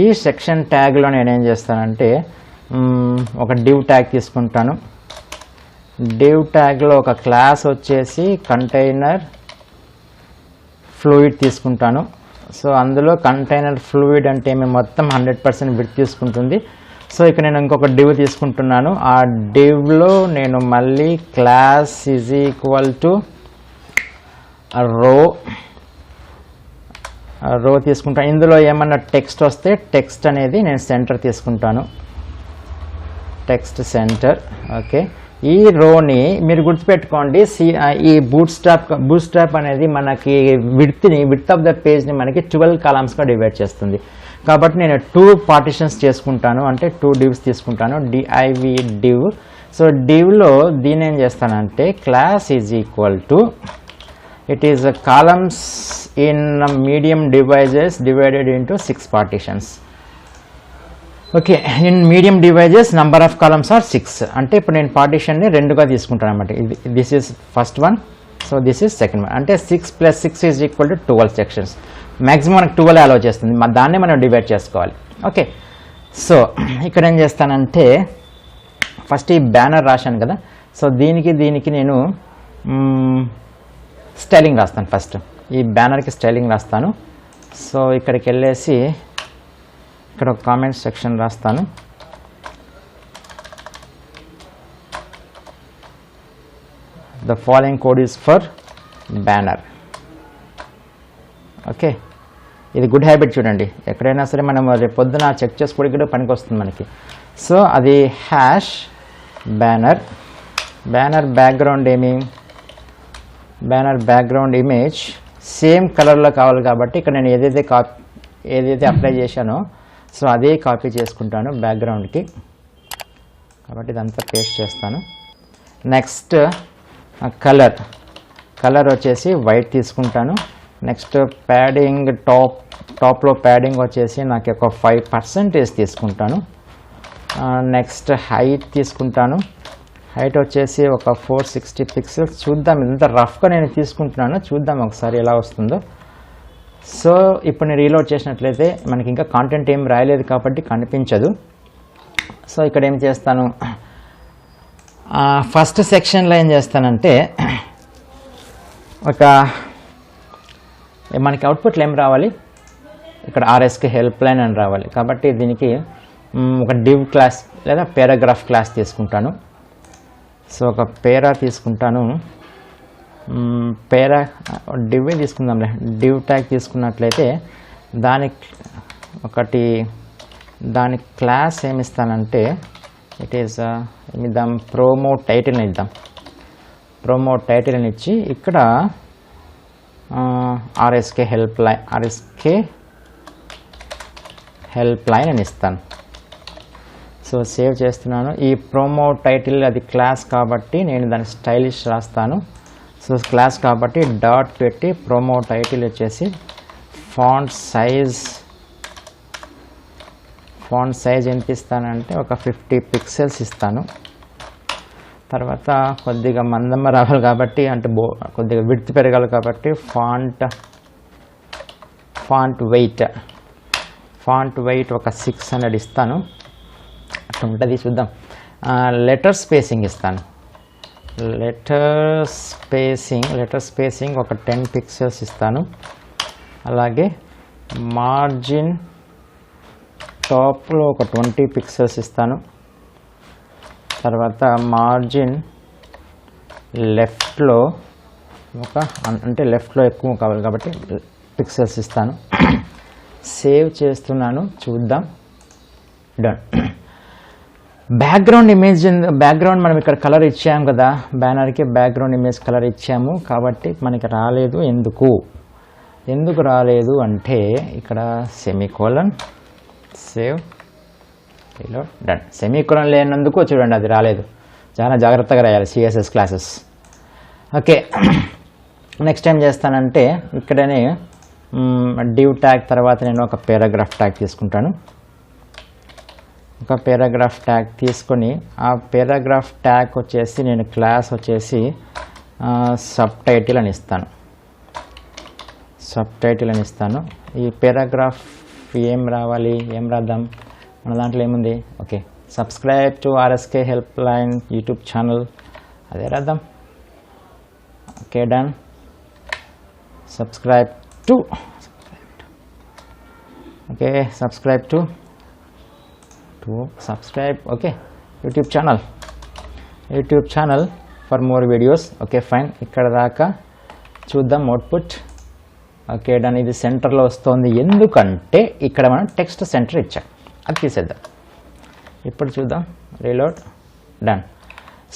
ఈ సెక్షన్ ట్యాగ్లో నేనేం చేస్తానంటే ఒక డివ్ ట్యాగ్ తీసుకుంటాను. డివ్ ట్యాగ్లో ఒక క్లాస్ వచ్చేసి కంటైనర్ ఫ్లూయిడ్ తీసుకుంటాను. సో అందులో కంటైనర్ ఫ్లూయిడ్ అంటే మేము మొత్తం 100% విడ్త్ తీసుకుంటుంది. సో ఇక్కడ నేను ఇంకొక డివ్ తీసుకుంటున్నాను. ఆ డివ్లో నేను మళ్ళీ క్లాస్ ఈజ్ ఈక్వల్ టు రో తీసుకుంటాను. ఇందులో ఏమన్నా టెక్స్ట్ వస్తే టెక్స్ట్ అనేది నేను సెంటర్ తీసుకుంటాను. Text centre. ఓకే, ఈ రోని మీరు గుర్తుపెట్టుకోండి, ఈ బూట్స్ట్రాప్ అనేది మనకి విడ్త్ ఆఫ్ ద పేజ్ని మనకి 12 కాలమ్స్గా డివైడ్ చేస్తుంది. కాబట్టి నేను 2 పార్టిషన్స్ చేసుకుంటాను, అంటే 2 divs తీసుకుంటాను. div. సో divలో దీని ఏం చేస్తానంటే class is equal to it is a columns in medium devices divided into 6 partitions. Okay, in medium devices number of columns are 6. అంటే ఇప్పుడు నేను పార్టిషన్ ని రెండుగా తీసుకుంటాను అన్నమాట. This is first one, so this is second one. అంటే 6 + 6 is equal to 12 sections. Maximum మనకు 12 allow చేస్తుంది, దాన్ని మనం డివైడ్ చేసుకోవాలి. ఓకే, సో ఇక్కడ ఏం చేస్తానంటే ఫస్ట్ ఈ బ్యానర్ రాశాను కదా, సో దీనికి నేను స్టైలింగ్ రాస్తాను. ఫస్ట్ ఈ బ్యానర్కి స్టైలింగ్ రాస్తాను. సో ఇక్కడికి వెళ్ళేసి ఇక్కడ ఒక కామెంట్ సెక్షన్ రాస్తాను. The following code is for banner. Okay, ఇది గుడ్ హ్యాబిట్ చూడండి, ఎక్కడైనా సరే మనం రేపు పొద్దున చెక్ చేసుకోవడానికి కూడా పనికి వస్తుంది మనకి. సో అది hash banner. Banner background banner background image same కలర్లో కావాలి కాబట్టి ఇక్కడ నేను ఏదైతే అప్లై చేశానో సో అదే కాపీ చేసుకుంటాను బ్యాక్గ్రౌండ్కి. కాబట్టి ఇదంతా పేస్ట్ చేస్తాను. నెక్స్ట్ కలర్ వచ్చేసి వైట్ తీసుకుంటాను. నెక్స్ట్ ప్యాడింగ్ టాప్లో ప్యాడింగ్ వచ్చేసి నాకు ఒక 5% తీసుకుంటాను. నెక్స్ట్ హైట్ తీసుకుంటాను. హైట్ వచ్చేసి ఒక 460 పిక్సెల్స్. చూద్దాం, ఇంత రఫ్గా నేను తీసుకుంటున్నాను, చూద్దాం ఒకసారి ఎలా వస్తుందో. సో ఇప్పుడు నేను రీలోడ్ చేసినట్లయితే మనకి ఇంకా కాంటెంట్ ఏం రాయలేదు కాబట్టి కనిపించదు. సో ఇక్కడ ఏం చేస్తాను, ఫస్ట్ సెక్షన్లో ఏం చేస్తానంటే మనకి అవుట్పుట్లు ఏం రావాలి, ఇక్కడ RSకి హెల్ప్ లైన్ అని రావాలి. కాబట్టి దీనికి ఒక డివ్ క్లాస్ లేదా పారాగ్రాఫ్ క్లాస్ తీసుకుంటాను. సో ఒక పేరా తీసుకుంటాను. డివ్ తీసుకుందాంలే. డివ్ ట్యాగ్ తీసుకున్నట్లయితే దాని క్లాస్ ఏమిస్తానంటే ఇద్దాం ప్రోమో టైటిల్ని ఇద్దాం. ప్రోమో టైటిల్ని ఇచ్చి ఇక్కడ ఆర్ఎస్కే హెల్ప్ లైన్ అని ఇస్తాను. సో సేవ్ చేస్తున్నాను. ఈ ప్రోమో టైటిల్ అది క్లాస్ కాబట్టి నేను దాన్ని స్టైలిష్ రాస్తాను. సో క్లాస్ కాబట్టి డాట్ పెట్టి ప్రోమో టైటిల్ వచ్చేసి ఫాంట్ సైజ్ ఎంత ఇస్తానంటే ఒక 50 పిక్సెల్స్ ఇస్తాను. తర్వాత కొద్దిగా మందమ్మ రావాలి కాబట్టి అంటే కొద్దిగా విడ్త్ పెరగాలి కాబట్టి ఫాంట్ వెయిట్ ఒక 600 ఇస్తాను. అట్లా ఉంటుంది, చూద్దాం. లెటర్ స్పేసింగ్ ఇస్తాను. లెటర్ స్పేసింగ్ ఒక 10 పిక్సెల్స్ ఇస్తాను. అలాగే మార్జిన్ టాప్లో ఒక 20 పిక్సెల్స్ ఇస్తాను. తర్వాత మార్జిన్ లెఫ్ట్లో లెఫ్ట్లో ఎక్కువ కావాలి కాబట్టి పిక్సెల్స్ ఇస్తాను. సేవ్ చేస్తున్నాను, చూద్దాం. డన్. బ్యాక్గ్రౌండ్ మనం ఇక్కడ కలర్ ఇచ్చాము కదా, బ్యానర్కి బ్యాక్గ్రౌండ్ ఇమేజ్ కలర్ ఇచ్చాము కాబట్టి మనకి రాలేదు. ఎందుకు రాలేదు అంటే ఇక్కడ semicolon, save, reload, done. Semicolon లేనందుకు చూడండి అది రాలేదు. చాలా జాగ్రత్తగా రాయాలి సిఎస్ఎస్ క్లాసెస్. ఓకే, నెక్స్ట్ ఏం చేస్తానంటే ఇక్కడనే డివ్ ట్యాగ్ తర్వాత నేను ఒక పారాగ్రాఫ్ ట్యాగ్ తీసుకుంటాను. ఒక పారాగ్రాఫ్ ట్యాగ్ తీసుకొని ఆ పారాగ్రాఫ్ ట్యాగ్ వచ్చేసి నేను క్లాస్ వచ్చేసి సబ్ టైటిల్ అని ఇస్తాను. ఈ పారాగ్రాఫ్ ఏం రాద్దాం మన దాంట్లో ఏముంది? Okay, subscribe to RSK help line YouTube channel, అదే రాద్దాం. Okay, done. Subscribe to okay YouTube channel for more videos. Okay fine, ఇక్కడ దాకా చూద్దాం అవుట్పుట్. Okay done. ఇది సెంటర్లో వస్తుంది ఎందుకంటే ఇక్కడ మనం టెక్స్ట్ సెంటర్ ఇచ్చాం, అది తీసేద్దాం. ఇప్పుడు చూద్దాం, రీలోడ్, డన్.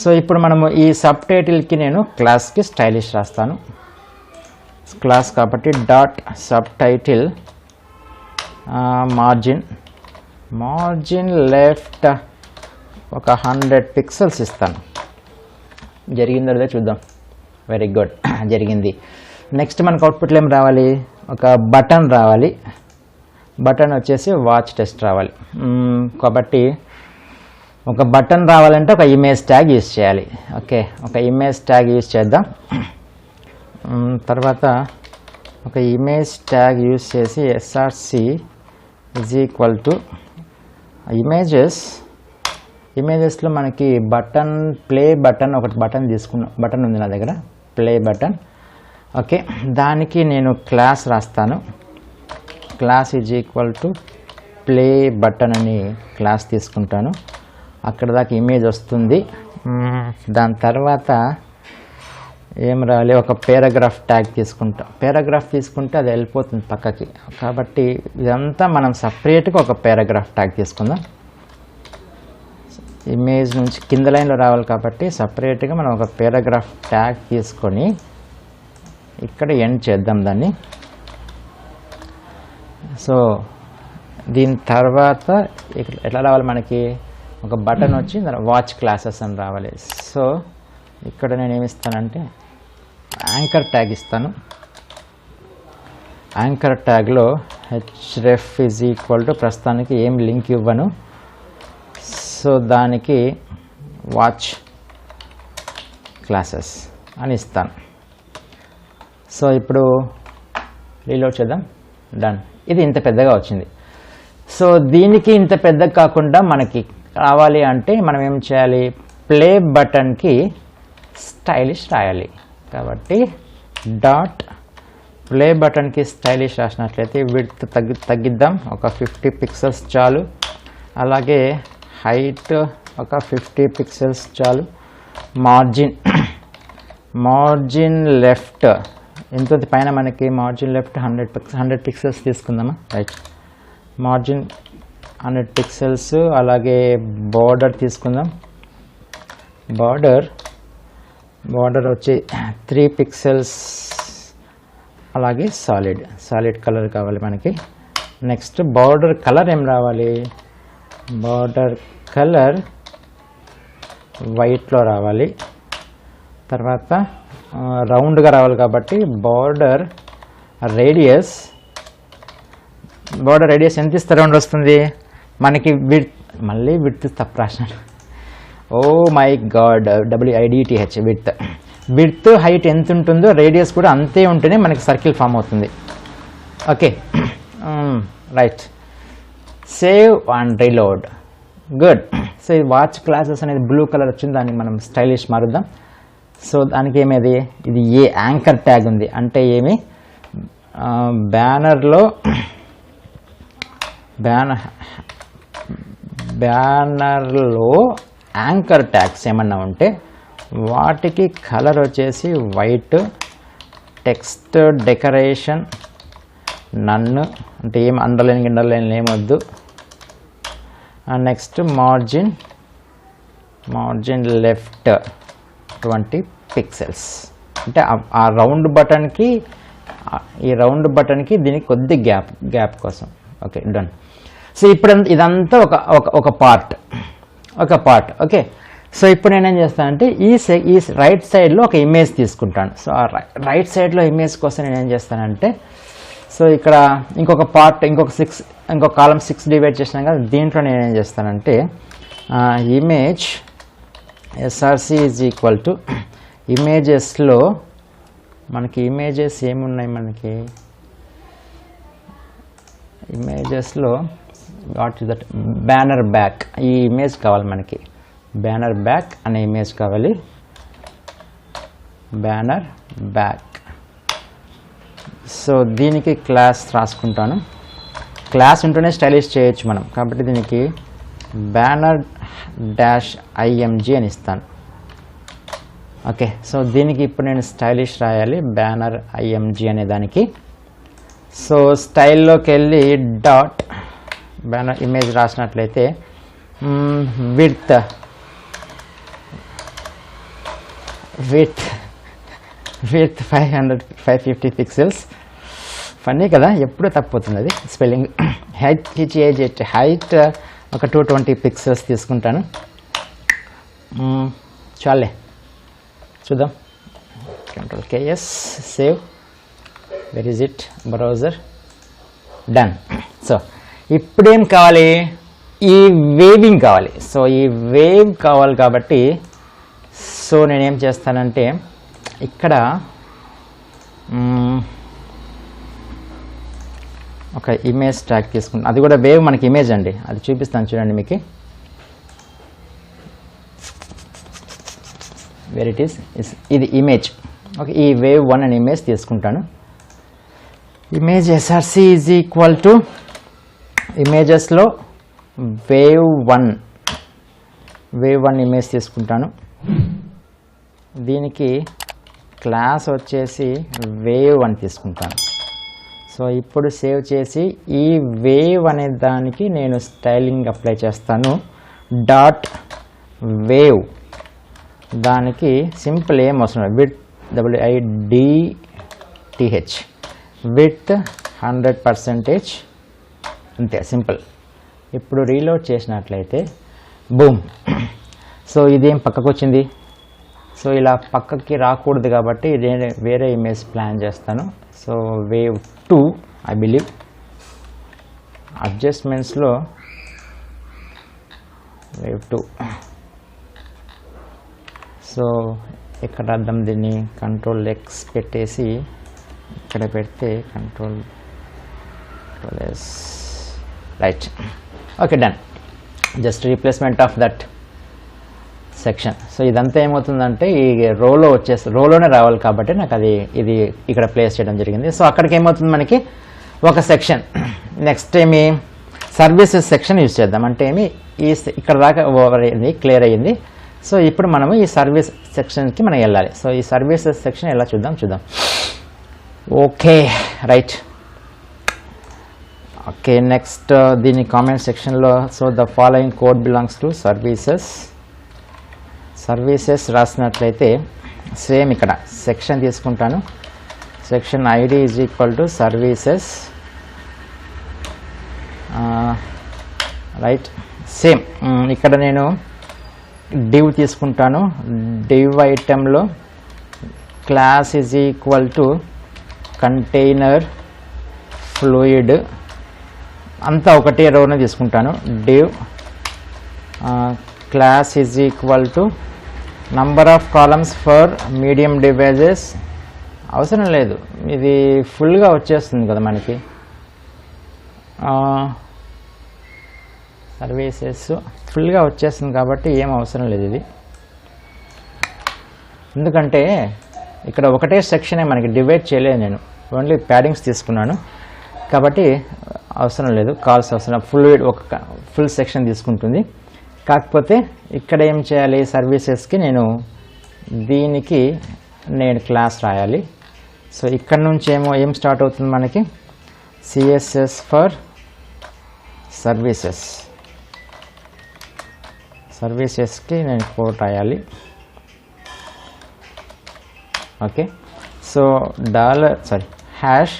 సో ఇప్పుడు మనము ఈ సబ్ టైటిల్కి నేను క్లాస్కి స్టైలిష్ రాస్తాను. క్లాస్ కాబట్టి dot sub title margin left ఒక 100 పిక్సెల్స్ ఇస్తాను. జరిగిందో లేదో చూద్దాం. వెరీ గుడ్, జరిగింది. నెక్స్ట్ మనకు అవుట్పుట్లో ఏం రావాలి? ఒక బటన్ రావాలి. బటన్ వచ్చేసి వాచ్ టెస్ట్ రావాలి. కాబట్టి ఒక బటన్ రావాలంటే ఒక ఇమేజ్ ట్యాగ్ యూజ్ చేయాలి. ఓకే, ఒక ఇమేజ్ ట్యాగ్ యూజ్ చేద్దాం. తర్వాత ఒక ఇమేజ్ ట్యాగ్ యూజ్ చేసి src ఈజ్ ఈక్వల్ టు ఇమేజెస్లో మనకి ప్లే బటన్ ఒకటి బటన్ ఉంది నా దగ్గర, ప్లే బటన్. ఓకే, దానికి నేను క్లాస్ రాస్తాను. Class is equal to play button అని క్లాస్ తీసుకుంటాను. అక్కడ దాకా ఇమేజ్ వస్తుంది. దాని తర్వాత ఏం రావాలి? ఒక పారాగ్రాఫ్ ట్యాగ్ తీసుకుంటే అది వెళ్ళిపోతుంది పక్కకి. కాబట్టి ఇదంతా మనం సపరేట్గా ఒక పారాగ్రాఫ్ ట్యాగ్ తీసుకుందాం. ఇమేజ్ నుంచి కింద లైన్లో రావాలి కాబట్టి సపరేట్గా మనం ఒక పారాగ్రాఫ్ ట్యాగ్ తీసుకొని ఇక్కడ ఎండ్ చేద్దాం దాన్ని. సో దీని తర్వాత ఎట్లా రావాలి? మనకి ఒక బటన్ వచ్చి వాచ్ క్లాసెస్ అని రావాలి. సో ఇక్కడ నేను ఏమిస్తానంటే యాంకర్ ట్యాగ్ ఇస్తాను. యాంకర్ ట్యాగ్లో href ఈజ్ ఈక్వల్ టు ప్రస్తుతానికి ఏం లింక్ ఇవ్వను. సో దానికి వాచ్ క్లాసెస్ అని ఇస్తాను. సో ఇప్పుడు రీలోడ్ చేద్దాం, డన్. ఇది ఇంత పెద్దగా వచ్చింది. సో దీనికి ఇంత పెద్దగా కాకుండా మనకి కావాలి అంటే మనం ఏం చేయాలి? ప్లే బటన్కి స్టైలిష్ రాయాలి. కాబట్టి డాట్ ప్లే బటన్కి స్టైలిష్ రాసినట్లయితే విడ్త్ తగ్గిద్దాం, ఒక 50 పిక్సెల్స్ చాలు. అలాగే హైట్ ఒక 50 పిక్సెల్స్ చాలు. మార్జిన్ లెఫ్ట్ ఎంత పైన మనకి మార్జిన్ లెఫ్ట్ 100 పిక్సెల్స్ తీసుకుందామా. Right, margin 100 pixels. అలాగే బార్డర్ తీసుకుందాం. బార్డర్ వచ్చి 3 పిక్సెల్స్. అలాగే సాలిడ్ కలర్ కావాలి మనకి. నెక్స్ట్ బార్డర్ కలర్ ఏం రావాలి, బార్డర్ కలర్ వైట్లో రావాలి. తర్వాత రౌండ్గా రావాలి కాబట్టి బార్డర్ రేడియస్ ఎంత ఇస్తే రౌండ్ వస్తుంది మనకి. మళ్ళీ విడ్త్ తప్పు రాసినాను. Oh my god, WIDTH width height ఎంత ఉంటుందో రేడియస్ కూడా అంతే ఉంటేనే మనకి సర్కిల్ ఫామ్ అవుతుంది. Okay, right. Save and reload. Good. So ఈ వాచ్ క్లాసెస్ అనేది బ్లూ కలర్ వచ్చింది, దానికి మనం స్టైలిష్ మారుద్దాం. సో దానికి ఏమేది, ఇది ఏ యాంకర్ ట్యాగ్ ఉంది అంటే ఏమి, బ్యానర్లో యాంకర్ ట్యాగ్స్ ఏమన్నా ఉంటే వాటికి కలర్ వచ్చేసి వైట్. టెక్స్ట్ డెకరేషన్ నన్ను అంటే ఏం అండర్లైన్ ఏమొద్దు. Next margin left 20 pixels. అంటే ఆ రౌండ్ బటన్కి ఈ రౌండ్ బటన్కి దీనికి కొద్ది గ్యాప్ కోసం. Okay, done. సో ఇప్పుడు ఇదంతా ఒక పార్ట్. ఓకే, సో ఇప్పుడు నేనేం చేస్తానంటే ఈ రైట్ సైడ్లో ఒక ఇమేజ్ తీసుకుంటాను. సో ఆ రైట్ సైడ్లో ఇమేజ్ కోసం నేనేం చేస్తానంటే, సో ఇక్కడ ఇంకొక కాలం 6 డివైడ్ చేసినాం కదా, దీంట్లో నేనేం చేస్తానంటే image SRC is equal to ఇమేజెస్లో మనకి ఇమేజెస్ ఏమున్నాయి, మనకి ఇమేజెస్లో what is that, banner back. ఈ ఇమేజ్ కావాలి మనకి, బ్యానర్ బ్యాక్ అనే ఇమేజ్ కావాలి. Banner back. సో దీనికి క్లాస్ రాసుకుంటాను. క్లాస్ ఉంటేనే స్టైలిష్ చేయొచ్చు మనం, కాబట్టి దీనికి banner-img అని ఇస్తాను. ఓకే, సో దీనికి ఇప్పుడు నేను స్టైలిష్ రాయాలి, banner-img అనే దానికి. సో స్టైల్లోకి వెళ్ళి డాట్ బ్యానర్ ఇమేజ్ రాసినట్లయితే విడ్త్ 550 పిక్సెల్స్. ఫన్నీ కదా, ఎప్పుడూ తప్పుతుంది అది స్పెల్లింగ్. హైట్ ఒక 220 పిక్సెల్స్ తీసుకుంటాను. చాలే, చూద్దాం. Ctrl+KS, save. Where is it, browser. Done. So ఇప్పుడేం కావాలి, ఈ వేవింగ్ కావాలి. సో ఈ వేవ్ కావాలి కాబట్టి సో నేనేం చేస్తానంటే ఇక్కడ ఒక ఇమేజ్ ట్యాగ్ తీసుకుంటాను. అది కూడా వేవ్ మనకి ఇమేజ్ అండి, అది చూపిస్తాను చూడండి మీకు. వేర్ ఇట్ ఈస్, ఇది ఇమేజ్. ఓకే, ఈ వేవ్ 1 అనే ఇమేజ్ తీసుకుంటాను. Image SRC is equal to ఇమేజెస్లో వేవ్ 1 ఇమేజ్ తీసుకుంటాను. దీనికి క్లాస్ వచ్చేసి వేవ్ అని తీసుకుంటాను. సో ఇప్పుడు సేవ్ చేసి ఈ వేవ్ అనే దానికి నేను స్టైలింగ్ అప్లై చేస్తాను. డాట్ వేవ్, దానికి సింపుల్ ఏం అవసరం, WIDTH విత్ 100%, అంతే, సింపుల్. ఇప్పుడు రీలోడ్ చేసినట్లయితే బూమ్. సో ఇదేం పక్కకు వచ్చింది. సో ఇలా పక్కకి రాకూడదు కాబట్టి వేరే ఇమేజ్ ప్లాన్ చేస్తాను. So wave 2 I believe. అడ్జస్ట్మెంట్స్లో వేవ్ 2. సో ఇక్కడ అర్థం, దీన్ని Ctrl+X పెట్టేసి ఇక్కడ పెడితే Ctrl+S. Right, okay, done. Just replacement of that section. So ఇదంతా ఏమవుతుందంటే ఈ రోలోనే రావాలి కాబట్టి నాకు ఇది ఇక్కడ ప్లేస్ చేయడం జరిగింది. సో అక్కడికి ఏమవుతుంది, మనకి ఒక సెక్షన్. నెక్స్ట్ ఏమి, సర్వీసెస్ సెక్షన్ యూజ్ చేద్దాం. అంటే ఏమి, ఇక్కడ దాకా ఓవర్ అయింది, క్లియర్ అయ్యింది. సో ఇప్పుడు మనము ఈ సర్వీస్ సెక్షన్కి మనం వెళ్ళాలి. సో ఈ సర్వీసెస్ సెక్షన్ ఎలా చూద్దాం. Okay right. ఓకే నెక్స్ట్ దీని కామెంట్ సెక్షన్లో so the following code belongs to services రాసినట్లయితే సేమ్ ఇక్కడ సెక్షన్ తీసుకుంటాను. Section ID is equal to services right. Same ఇక్కడ నేను డివ్ తీసుకుంటాను. డివ్ ఐటెంలో class is equal to container fluid అంతా ఒకటే రోనే తీసుకుంటాను. Div class is equal to number of columns for medium devices. అవసరం లేదు, ఇది ఫుల్గా వచ్చేస్తుంది కదా మనకి. సర్వీసెస్ ఫుల్గా వచ్చేస్తుంది కాబట్టి ఏం అవసరం లేదు ఇది. ఎందుకంటే ఇక్కడ ఒకటే సెక్షనే మనకి డివైడ్ చేయలేదు, నేను ఓన్లీ ప్యాడింగ్స్ తీసుకున్నాను కాబట్టి అవసరం లేదు. కాల్స్ అవసరం ఫుల్ సెక్షన్ తీసుకుంటుంది. కాకపోతే ఇక్కడ ఏం చేయాలి, సర్వీసెస్కి దీనికి నేను క్లాస్ రాయాలి. సో ఇక్కడ నుంచి ఏం స్టార్ట్ అవుతుంది మనకి, సిఎస్ఎస్ ఫర్ సర్వీసెస్కి నేను కోడ్ రాయాలి. ఓకే సో హ్యాష్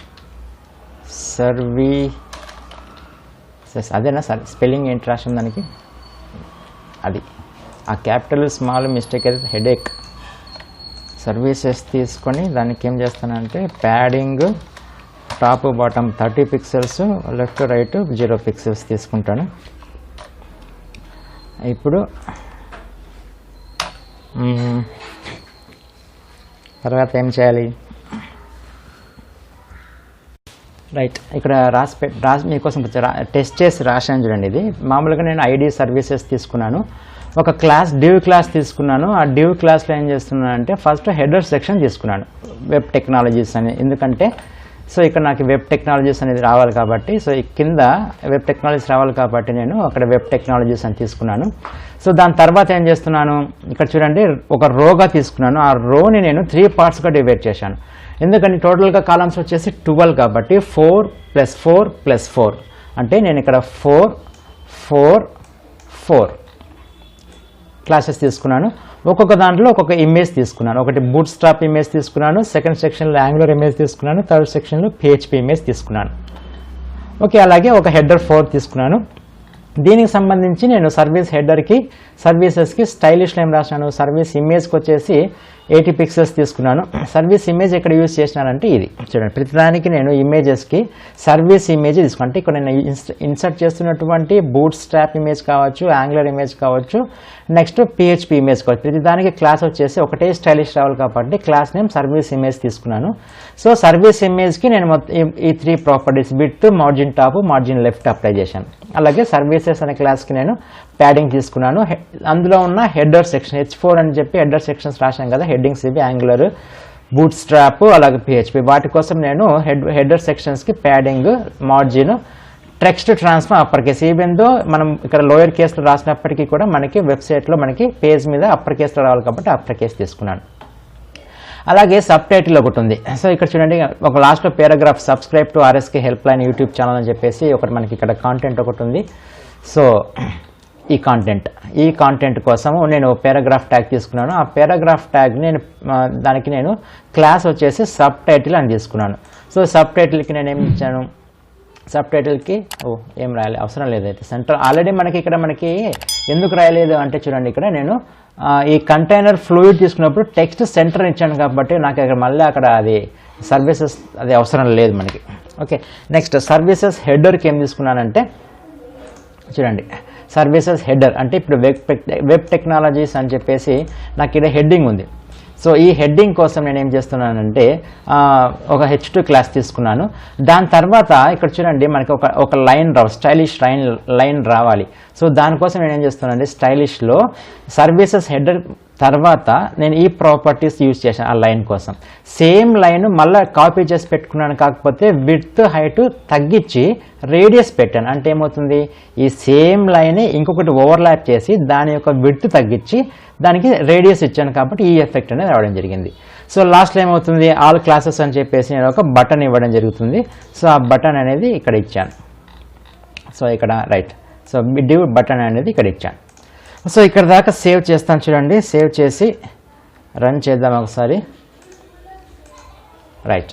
సర్వీసెస్ అదేనా సార్ స్పెల్లింగ్ ఏంటి రాసింది దానికి, అది ఆ క్యాపిటల్ స్మాల్ మిస్టేక్ అయితే హెడేక్. సర్వీసెస్ తీసుకొని దానికి ఏం చేస్తానంటే padding top bottom 30 pixels, left right 0 pixels తీసుకుంటాను. ఇప్పుడు తర్వాత ఏం చేయాలి, రైట్ ఇక్కడ రాసి మీకోసం టెస్ట్ చేసి రాశాను చూడండి. ఇది మామూలుగా నేను ఐడి సర్వీసెస్ తీసుకున్నాను, ఒక క్లాస్ డివ్ క్లాస్ తీసుకున్నాను. ఆ డివ్ క్లాస్లో ఏం చేస్తున్నాను అంటే ఫస్ట్ హెడర్ సెక్షన్ తీసుకున్నాను వెబ్ టెక్నాలజీస్ అని. ఎందుకంటే సో ఇక్కడ నాకు వెబ్ టెక్నాలజీస్ అనేది రావాలి కాబట్టి, సో ఈ కింద వెబ్ టెక్నాలజీస్ రావాలి కాబట్టి నేను అక్కడ వెబ్ టెక్నాలజీస్ అని తీసుకున్నాను. సో దాని తర్వాత ఏం చేస్తున్నాను, ఇక్కడ చూడండి ఒక రోగా తీసుకున్నాను. ఆ రోని నేను 3 పార్ట్స్గా డివైడ్ చేశాను. ఎందుకంటే టోటల్గా కాలమ్స్ వచ్చేసి 12 కాబట్టి 4 + 4 + 4 అంటే నేను ఇక్కడ 4 క్లాసెస్ తీసుకున్నాను. ఒక్కొక్క దాంట్లో ఒక్కొక్క ఇమేజ్ తీసుకున్నాను. ఒకటి బూట్ స్ట్రాప్ ఇమేజ్ తీసుకున్నాను, సెకండ్ సెక్షన్లో యాంగులర్ ఇమేజ్ తీసుకున్నాను, థర్డ్ సెక్షన్లో PHP ఇమేజ్ తీసుకున్నాను. ఓకే అలాగే ఒక హెడర్ 4 తీసుకున్నాను. దీనికి సంబంధించి నేను సర్వీస్ హెడర్కి సర్వీసెస్కి స్టైలిష్లో ఏం రాసినాను, సర్వీస్ ఇమేజ్కి వచ్చేసి 80 పిక్సెల్స్ తీసుకున్నాను. సర్వీస్ ఇమేజ్ ఎక్కడ యూజ్ చేసినానంటే ఇది చూడండి, ప్రతిదానికి నేను ఇమేజెస్కి సర్వీస్ ఇమేజ్ తీసుకుంటే ఇక్కడ నేను ఇన్సర్ట్ చేస్తున్నటువంటి బూట్ స్ట్రాప్ ఇమేజ్ కావచ్చు, యాంగులర్ ఇమేజ్ కావచ్చు, నెక్స్ట్ PHP ఇమేజ్ కావచ్చు. ప్రతిదానికి క్లాస్ వచ్చేసి ఒకటే స్టైలిష్ రావాలి కాబట్టి క్లాస్ నేమ్ సర్వీస్ ఇమేజ్ తీసుకున్నాను. సో సర్వీస్ ఇమేజ్కి నేను ఈ 3 properties width, margin top, margin left apply చేశాను. అలాగే సర్వీసెస్ అనే క్లాస్కి నేను ప్యాడింగ్ తీసుకున్నాను. అందులో ఉన్న హెడర్ సెక్షన్ H4 అని చెప్పి హెడర్ సెక్షన్స్ రాశాం కదా, హెడ్డింగ్స్ ఇవి యాంగులర్, బూట్ స్ట్రాప్, అలాగే PHP. వాటి కోసం నేను హెడర్ సెక్షన్స్కి padding, margin, text transform upper case. ఈవెందో మనం ఇక్కడ లోయర్ కేసులో రాసినప్పటికీ కూడా మనకి వెబ్సైట్లో మనకి పేజ్ మీద అప్పర్ కేసులో రావాలి కాబట్టి అప్పర్ కేస్ తీసుకున్నాను. అలాగే సబ్ టైటిల్ ఒకటి ఉంది. సో ఇక్కడ చూడండి ఒక లాస్ట్లో paragraph subscribe to RSK help line YouTube channel అని చెప్పేసి ఒకటి మనకి ఇక్కడ కాంటెంట్ ఒకటి ఉంది. సో ఈ కాంటెంట్ కోసము నేను పారాగ్రాఫ్ ట్యాగ్ తీసుకున్నాను. ఆ పారాగ్రాఫ్ ట్యాగ్ దానికి నేను క్లాస్ వచ్చేసి సబ్ టైటిల్ అని తీసుకున్నాను. సో సబ్ టైటిల్కి నేను ఏం ఇచ్చాను, సబ్ టైటిల్కి ఏం రాయాలి అవసరం లేదైతే సెంటర్ ఆల్రెడీ మనకి ఎందుకు రాయలేదు అంటే చూడండి ఇక్కడ నేను ఈ కంటైనర్ ఫ్లూయిడ్ తీసుకున్నప్పుడు టెక్స్ట్ సెంటర్ ఇచ్చాను కాబట్టి నాకు ఇక్కడ మళ్ళీ అక్కడ అది సర్వీసెస్ అది అవసరం లేదు మనకి. ఓకే నెక్స్ట్ సర్వీసెస్ హెడర్కి ఏం తీసుకున్నానంటే చూడండి, సర్వీసెస్ హెడర్ అంటే ఇప్పుడు వెబ్ టెక్నాలజీస్ అని చెప్పేసి నాకు ఇక్కడ హెడ్డింగ్ ఉంది. సో ఈ హెడ్డింగ్ కోసం నేను ఏం చేస్తున్నానంటే ఒక H2 క్లాస్ తీసుకున్నాను. దాని తర్వాత ఇక్కడ చూడండి మనకి ఒక లైన్ స్టైలిష్ లైన్ రావాలి. సో దానికోసం నేను ఏం చేస్తున్నానంటే స్టైలిష్లో సర్వీసెస్ హెడర్ తర్వాత నేను ఈ ప్రాపర్టీస్ యూజ్ చేశాను ఆ లైన్ కోసం. సేమ్ లైన్ మళ్ళీ కాపీ చేసి పెట్టుకున్నాను, కాకపోతే విడ్త్ హైట్ తగ్గించి రేడియస్ పెట్టాను. అంటే ఏమవుతుంది, ఈ సేమ్ లైన్ ఇంకొకటి ఓవర్లాప్ చేసి దాని యొక్క విడ్త్ తగ్గించి దానికి రేడియస్ ఇచ్చాను, కాబట్టి ఈ ఎఫెక్ట్ అనేది రావడం జరిగింది. సో లాస్ట్లో ఏమవుతుంది, ఆల్ క్లాసెస్ అని చెప్పేసి నేను ఒక బటన్ ఇవ్వడం జరుగుతుంది. సో ఆ బటన్ అనేది ఇక్కడ ఇచ్చాను. సో ఇక్కడ రైట్, సో డివ్ బటన్ అనేది ఇక్కడ ఇచ్చాను. సో ఇక్కడ దాకా సేవ్ చేస్తాను చూడండి. సేవ్ చేసి రన్ చేద్దాం ఒకసారి. Right,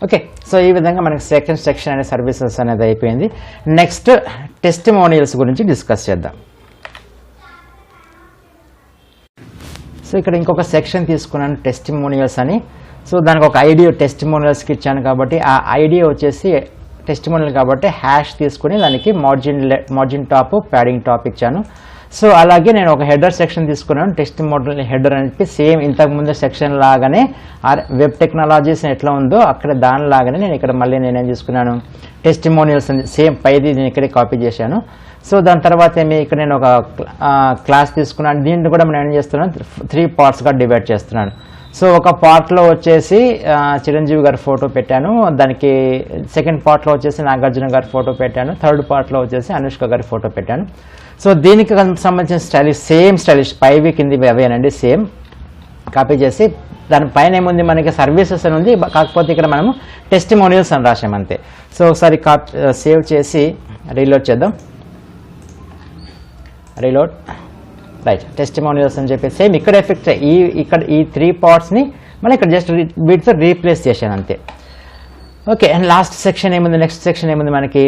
okay. సో ఈ విధంగా మనకి సెకండ్ సెక్షన్ అనే సర్వీసెస్ అనేది అయిపోయింది. నెక్స్ట్ టెస్టిమోనియల్స్ గురించి డిస్కస్ చేద్దాం. సో ఇక్కడ ఇంకొక సెక్షన్ తీసుకున్నాను టెస్టిమోనియల్స్ అని. సో దానికి ఒక ఐడి టెస్టిమోనియల్స్కి ఇచ్చాను కాబట్టి ఆ ఐడి వచ్చేసి టెస్టిమోనియల్ కాబట్టి హ్యాష్ తీసుకుని దానికి మార్జిన్ టాప్ ప్యాడింగ్ టాప్ ఇచ్చాను. సో అలాగే నేను ఒక హెడర్ సెక్షన్ తీసుకున్నాను, టెస్టిమోనియల్ హెడర్ అని చెప్పి సేమ్ ఇంతకుముందు సెక్షన్ లాగానే వెబ్ టెక్నాలజీస్ ఎట్లా ఉందో అక్కడ దానిలాగానే నేను ఇక్కడ మళ్ళీ నేనేం తీసుకున్నాను టెస్టిమోనియల్స్ అని సేమ్ పైది నేను ఇక్కడే కాపీ చేశాను. సో దాని తర్వాత ఇక్కడ నేను ఒక క్లాస్ తీసుకున్నాను. దీంట్లో కూడా నేను ఏం చేస్తున్నాను 3 పార్ట్స్గా డివైడ్ చేస్తున్నాను. సో ఒక పార్ట్లో వచ్చేసి చిరంజీవి గారి ఫోటో పెట్టాను, దానికి సెకండ్ పార్ట్లో వచ్చేసి నాగార్జున గారి ఫోటో పెట్టాను, థర్డ్ పార్ట్లో వచ్చేసి అనుష్క గారి ఫోటో పెట్టాను. సో దీనికి సంబంధించిన స్టైలిష్ సేమ్ స్టైలిష్ పైవి కింది అవేనండి, సేమ్ కాపీ చేసి దానిపైన ఏముంది మనకి సర్వీసెస్ అని ఉంది, కాకపోతే ఇక్కడ మనము టెస్టిమోనియల్స్ అని రాసాం అంతే. సో ఒకసారి సేవ్ చేసి రీలోడ్ చేద్దాం. రీలోడ్, రైట్, టెస్టిమోనియల్స్ అని చెప్పి సేమ్ ఇక్కడ ఎఫెక్ట్ ఇక్కడ ఈ 3 పార్ట్స్ని మళ్ళీ ఇక్కడ జస్ట్ వీటితో రీప్లేస్ చేశాను అంతే. ఓకే, అండ్ లాస్ట్ సెక్షన్ ఏముంది, నెక్స్ట్ సెక్షన్ ఏముంది మనకి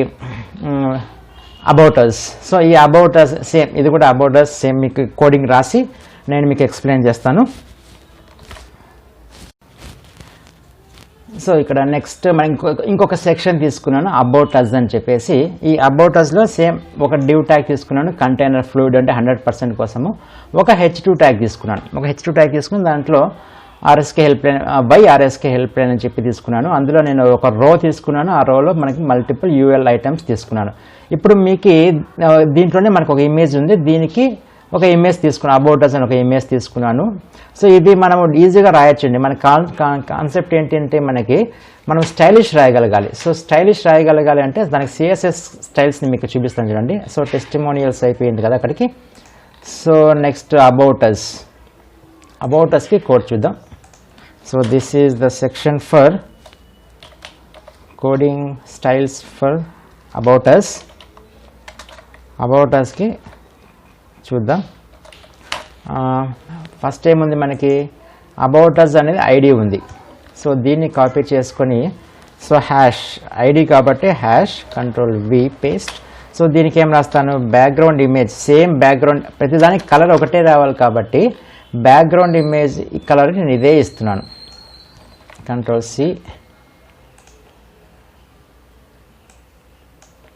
అబౌట్ అస్. సో ఈ అబౌట్ అస్ సేమ్, ఇది కూడా అబౌట్ అస్ సేమ్ మీకు కోడింగ్ రాసి నేను మీకు ఎక్స్ప్లెయిన్ చేస్తాను. సో ఇక్కడ నెక్స్ట్ మనం ఇంకొక సెక్షన్ తీసుకున్నాను అబౌట్ అస్ అని చెప్పేసి. ఈ అబౌట్ అస్లో సేమ్ ఒక డివ్ ట్యాగ్ తీసుకున్నాను, కంటైనర్ ఫ్లూయిడ్ అంటే 100% కోసము. ఒక H2 ట్యాగ్ తీసుకున్నాను. ఒక H2 ట్యాగ్ తీసుకుని దాంట్లో RSK help line by RSK help line అని చెప్పి తీసుకున్నాను. అందులో నేను ఒక రో తీసుకున్నాను, ఆ రోలో మనకి మల్టిపుల్ UL ఐటమ్స్ తీసుకున్నాను. ఇప్పుడు మీకు దీంట్లోనే మనకు ఒక ఇమేజ్ ఉంది, దీనికి ఒక ఇమేజ్ తీసుకున్నాను, అబౌట్ అస్ అని ఒక ఇమేజ్ తీసుకున్నాను. సో ఇది మనం ఈజీగా రాయొచ్చండి. మన కాన్సెప్ట్ ఏంటంటే మనం స్టైలిష్ రాయగలగాలి. సో స్టైలిష్ రాయగలగాలి అంటే దానికి CSS స్టైల్స్ని మీకు చూపిస్తాను చూడండి. సో టెస్టిమోనియల్స్ అయిపోయింది కదా అక్కడికి. సో నెక్స్ట్ అబౌట్ అస్కి కోడ్ చూద్దాం. So this is the section for coding styles for about us. About అస్కి చూద్దాం. ఫస్ట్ ఏముంది మనకి అబౌట్ అస్ అనేది ఐడి ఉంది. సో దీన్ని కాపీ చేసుకొని సో హ్యాష్ ఐడి కాబట్టి హ్యాష్ Ctrl+V పేస్ట్. సో దీనికి ఏం రాస్తాను, బ్యాక్గ్రౌండ్ ఇమేజ్ సేమ్ బ్యాక్గ్రౌండ్, ప్రతిదానికి కలర్ ఒకటే రావాలి కాబట్టి బ్యాక్గ్రౌండ్ ఇమేజ్ ఈ కలర్ నేను ఇదే ఇస్తున్నాను. Ctrl+C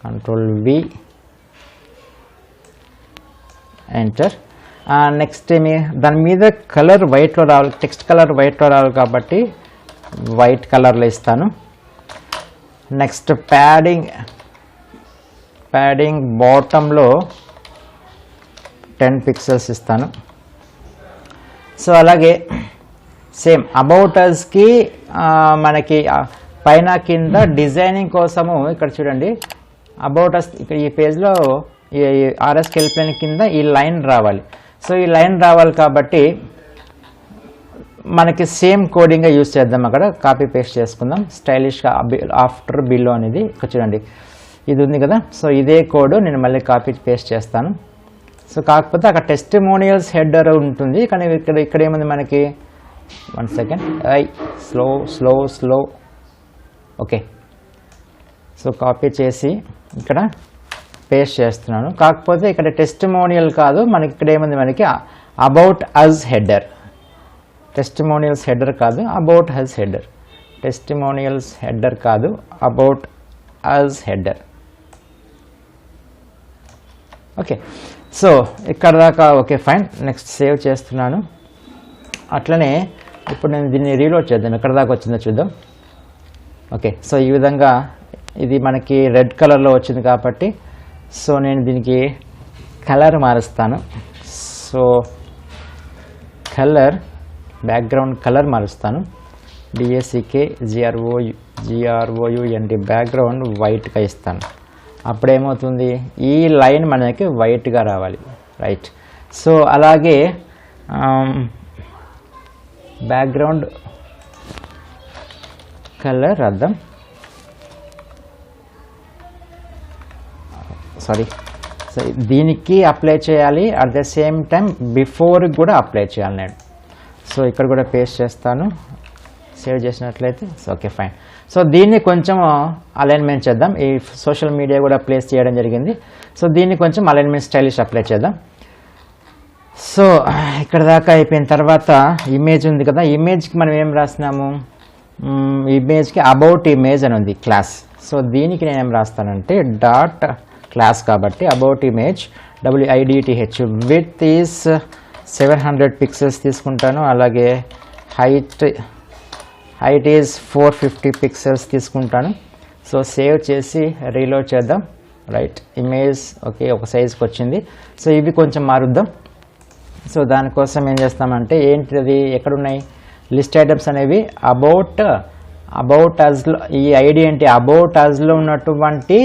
Ctrl+V enter. నెక్స్ట్ దాని మీద కలర్ వైట్లో రావాలి, టెక్స్ట్ కలర్ వైట్లో రావాలి కాబట్టి వైట్ కలర్లో ఇస్తాను. నెక్స్ట్ ప్యాడింగ్ బాటంలో 10 పిక్సెల్స్ ఇస్తాను. సో అలాగే సేమ్ అబౌట్ అస్కి మనకి పైన కింద డిజైనింగ్ కోసము ఇక్కడ చూడండి అబౌట్ అస్ ఇక్కడ ఈ పేజ్లో ఈ RSK హెల్ప్ లైన్ కింద ఈ లైన్ రావాలి. సో ఈ లైన్ రావాలి కాబట్టి మనకి సేమ్ కోడింగ్గా యూజ్ చేద్దాం. అక్కడ కాపీ పేస్ట్ చేసుకుందాం స్టైలిష్గా ఆఫ్టర్ బిలో అనేది ఇక్కడ చూడండి ఇది ఉంది కదా. సో ఇదే కోడ్ నేను మళ్ళీ కాపీ పేస్ట్ చేస్తాను. సో కాకపోతే అక్కడ టెస్టిమోనియల్స్ హెడర్ ఉంటుంది, కానీ ఇక్కడ ఏముంది మనకి 1 second slow okay. So copy చేసి ఇక్కడ పేస్ట్ చేస్తున్నాను. కాకపోతే ఇక్కడ టెస్టిమోనియల్ కాదు, మనకి ఇక్కడ ఏముంది మనకి about us header. Testimonials header కాదు, about us header. Testimonials header కాదు, about us header. Okay, so ఇక్కడ దాకా ఓకే ఫైన్. నెక్స్ట్ సేవ్ చేస్తున్నాను. అట్లనే ఇప్పుడు నేను దీన్ని రీలోడ్ చేద్దాం, ఎక్కడ దాకా వచ్చిందో చూద్దాం. ఓకే, సో ఈ విధంగా ఇది మనకి రెడ్ కలర్లో వచ్చింది కాబట్టి సో నేను దీనికి కలర్ మారుస్తాను. సో కలర్ బ్యాక్గ్రౌండ్ కలర్ మారుస్తాను. BACK GROUND బ్యాక్గ్రౌండ్ వైట్గా ఇస్తాను. అప్పుడేమవుతుంది, ఈ లైన్ మనకి వైట్గా రావాలి, రైట్. సో అలాగే బ్యాక్గ్రౌండ్ కలర్ రాద్దాం. సారీ, సో దీనికి అప్లై చేయాలి, at the same time before కూడా అప్లై చేయాలి నేను. సో ఇక్కడ కూడా పేస్ట్ చేస్తాను, సేవ్ చేసినట్లయితే ఓకే ఫైన్. సో దీన్ని కొంచెం అలైన్మెంట్ చేద్దాం. ఈ సోషల్ మీడియా కూడా ప్లేస్ చేయడం జరిగింది. సో దీన్ని కొంచెం అలైన్మెంట్ స్టైలిష్ అప్లై చేద్దాం. సో ఇక్కడ దాకా అయిపోయిన తర్వాత ఇమేజ్ ఉంది కదా, ఇమేజ్కి మనం ఏం రాసినాము, ఇమేజ్కి అబౌట్ ఇమేజ్ అని ఉంది క్లాస్. సో దీనికి నేను ఏం రాస్తానంటే డాట్ క్లాస్ కాబట్టి about image WIDTH width is 700 pixels తీసుకుంటాను. అలాగే హైట్ ఈజ్ 450 పిక్సెల్స్ తీసుకుంటాను. సో సేవ్ చేసి రీలోడ్ చేద్దాం, రైట్. ఇమేజ్ ఓకే ఒక సైజ్కి వచ్చింది. సో ఇవి కొంచెం మారుద్దాం. సో దానికోసం ఏం చేస్తామంటే ఏంటిది, ఎక్కడున్నాయి లిస్ట్ ఐటమ్స్ అనేవి అబౌట్ అస్లో. ఈ ఐడి ఏంటి, అబౌట్ అస్లో ఉన్నటువంటి